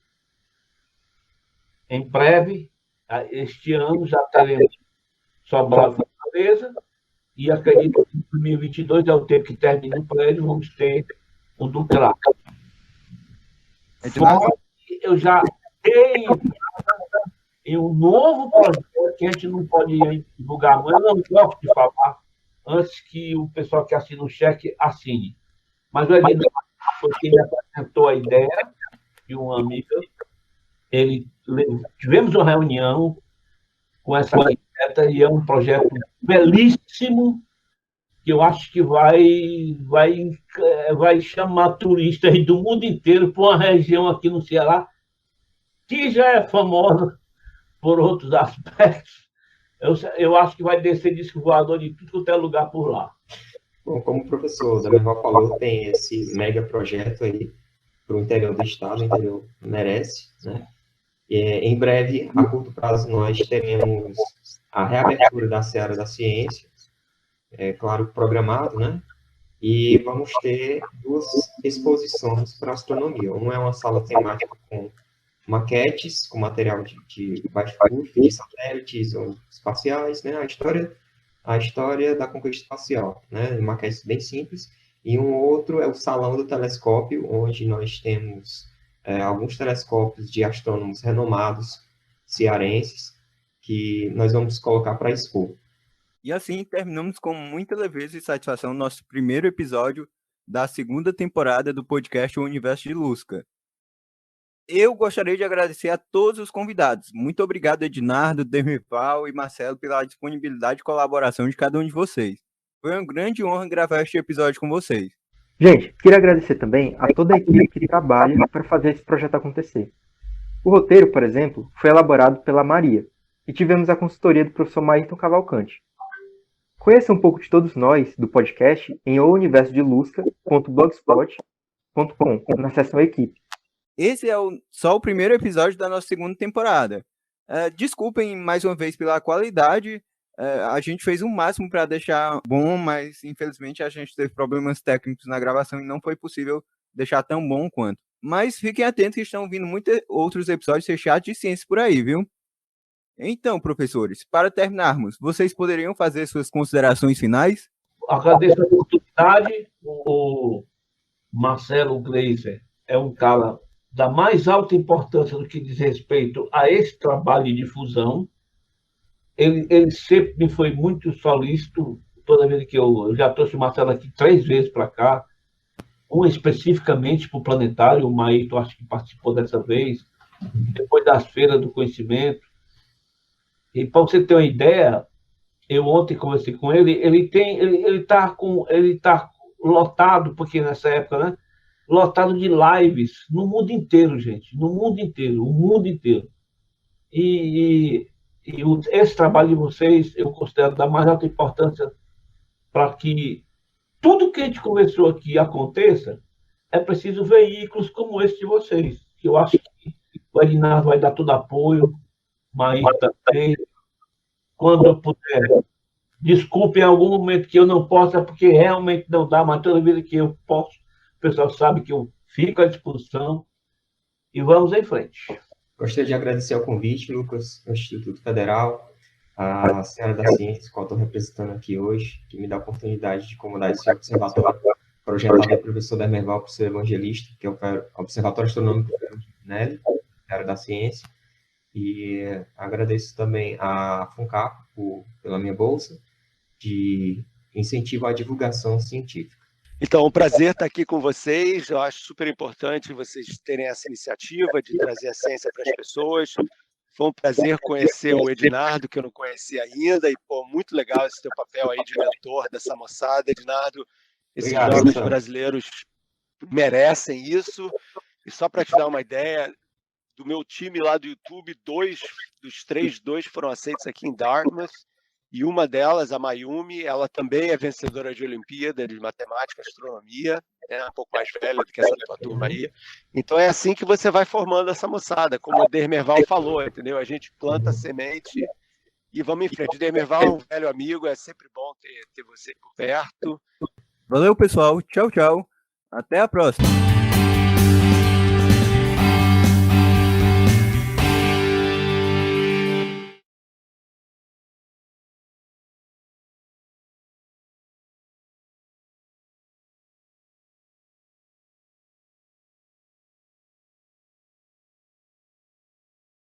Em breve, este ano, já teremos Sobral e Fortaleza, e acredito que em 2022 é o tempo que termina o prédio, vamos ter o do Crato. Eu já tenho em um novo projeto que a gente não pode divulgar, mas eu não gosto de falar antes que o pessoal que assina o cheque assine. Mas o Edinaldo foi quem me apresentou a ideia de uma amiga. Tivemos uma reunião com essa arquiteta e é um projeto belíssimo que eu acho que vai chamar turistas do mundo inteiro para uma região aqui no Ceará que já é famosa por outros aspectos. Eu acho que vai descer disco voador de tudo quanto é lugar por lá. Bom, como o professor Damerval falou, tem esse mega projeto aí para o interior do estado, o interior merece, né? Em breve, a curto prazo, nós teremos a reabertura da Seara da Ciência, claro, programado, né? E vamos ter 2 exposições para astronomia. Uma é uma sala temática com maquetes, com material de baixo custo, de satélites ou espaciais, né? A história da conquista espacial, né? Maquetes bem simples. E um outro é o Salão do Telescópio, onde nós temos alguns telescópios de astrônomos renomados cearenses que nós vamos colocar para expor. E assim terminamos com muita leveza e satisfação nosso primeiro episódio da 2ª temporada do podcast O Universo de Lusca. Eu gostaria de agradecer a todos os convidados. Muito obrigado, Ednardo, Demerval e Marcelo, pela disponibilidade e colaboração de cada um de vocês. Foi uma grande honra gravar este episódio com vocês. Gente, queria agradecer também a toda a equipe que trabalha para fazer esse projeto acontecer. O roteiro, por exemplo, foi elaborado pela Maria, e tivemos a consultoria do professor Maírton Cavalcante. Conheça um pouco de todos nós, do podcast, em ouniversodelusca.blogspot.com, na seção Equipe. Esse é só o primeiro episódio da nossa segunda temporada. Desculpem mais uma vez pela qualidade. A gente fez o máximo para deixar bom, mas infelizmente a gente teve problemas técnicos na gravação e não foi possível deixar tão bom quanto. Mas fiquem atentos que estão vindo muitos outros episódios fechados de ciência por aí, viu? Então, professores, para terminarmos, vocês poderiam fazer suas considerações finais? Agradeço a oportunidade. O Marcelo Gleiser é um cara da mais alta importância no que diz respeito a esse trabalho de difusão. Ele sempre me foi muito solícito, toda vez que eu já trouxe o Marcelo aqui 3 vezes para cá, uma especificamente para o Planetário, o Maíto acho que participou dessa vez, depois das feiras do conhecimento. E para você ter uma ideia, eu ontem conversei com ele, ele está lotado, porque nessa época, né? Lotado de lives no mundo inteiro, gente, no mundo inteiro, o mundo inteiro. Esse trabalho de vocês, eu considero da mais alta importância para que tudo que a gente conversou aqui aconteça, é preciso veículos como esse de vocês, que eu acho que o Ednardo vai dar todo apoio, mas também, quando eu puder. Desculpe em algum momento que eu não possa, porque realmente não dá, mas toda vez que eu posso, o pessoal sabe que eu fico à disposição e vamos em frente. Gostaria de agradecer o convite, Lucas, ao Instituto Federal, a Senhora da Ciência, que eu estou representando aqui hoje, que me dá a oportunidade de comandar esse observatório projetado pelo professor Dermerval, professor Evangelista, que é o Observatório Astronômico Nelly, Senhora da Ciência. E agradeço também à FUNCAP pela minha bolsa de incentivo à divulgação científica. Então, um prazer estar aqui com vocês. Eu acho super importante vocês terem essa iniciativa de trazer a ciência para as pessoas. Foi um prazer conhecer o Ednardo, que eu não conhecia ainda, e muito legal esse teu papel aí de mentor dessa moçada. Ednardo, esses jovens brasileiros merecem isso. E só para te dar uma ideia, do meu time lá do YouTube, 2 dos 3 foram aceitos aqui em Dartmouth, e uma delas, a Mayumi, ela também é vencedora de Olimpíada de Matemática, Astronomia, um pouco mais velha do que essa tua turma aí. Então é assim que você vai formando essa moçada, como o Dermerval falou, entendeu? A gente planta semente e vamos em frente. O Dermerval é um velho amigo, é sempre bom ter você por perto. Valeu, pessoal. Tchau, tchau. Até a próxima.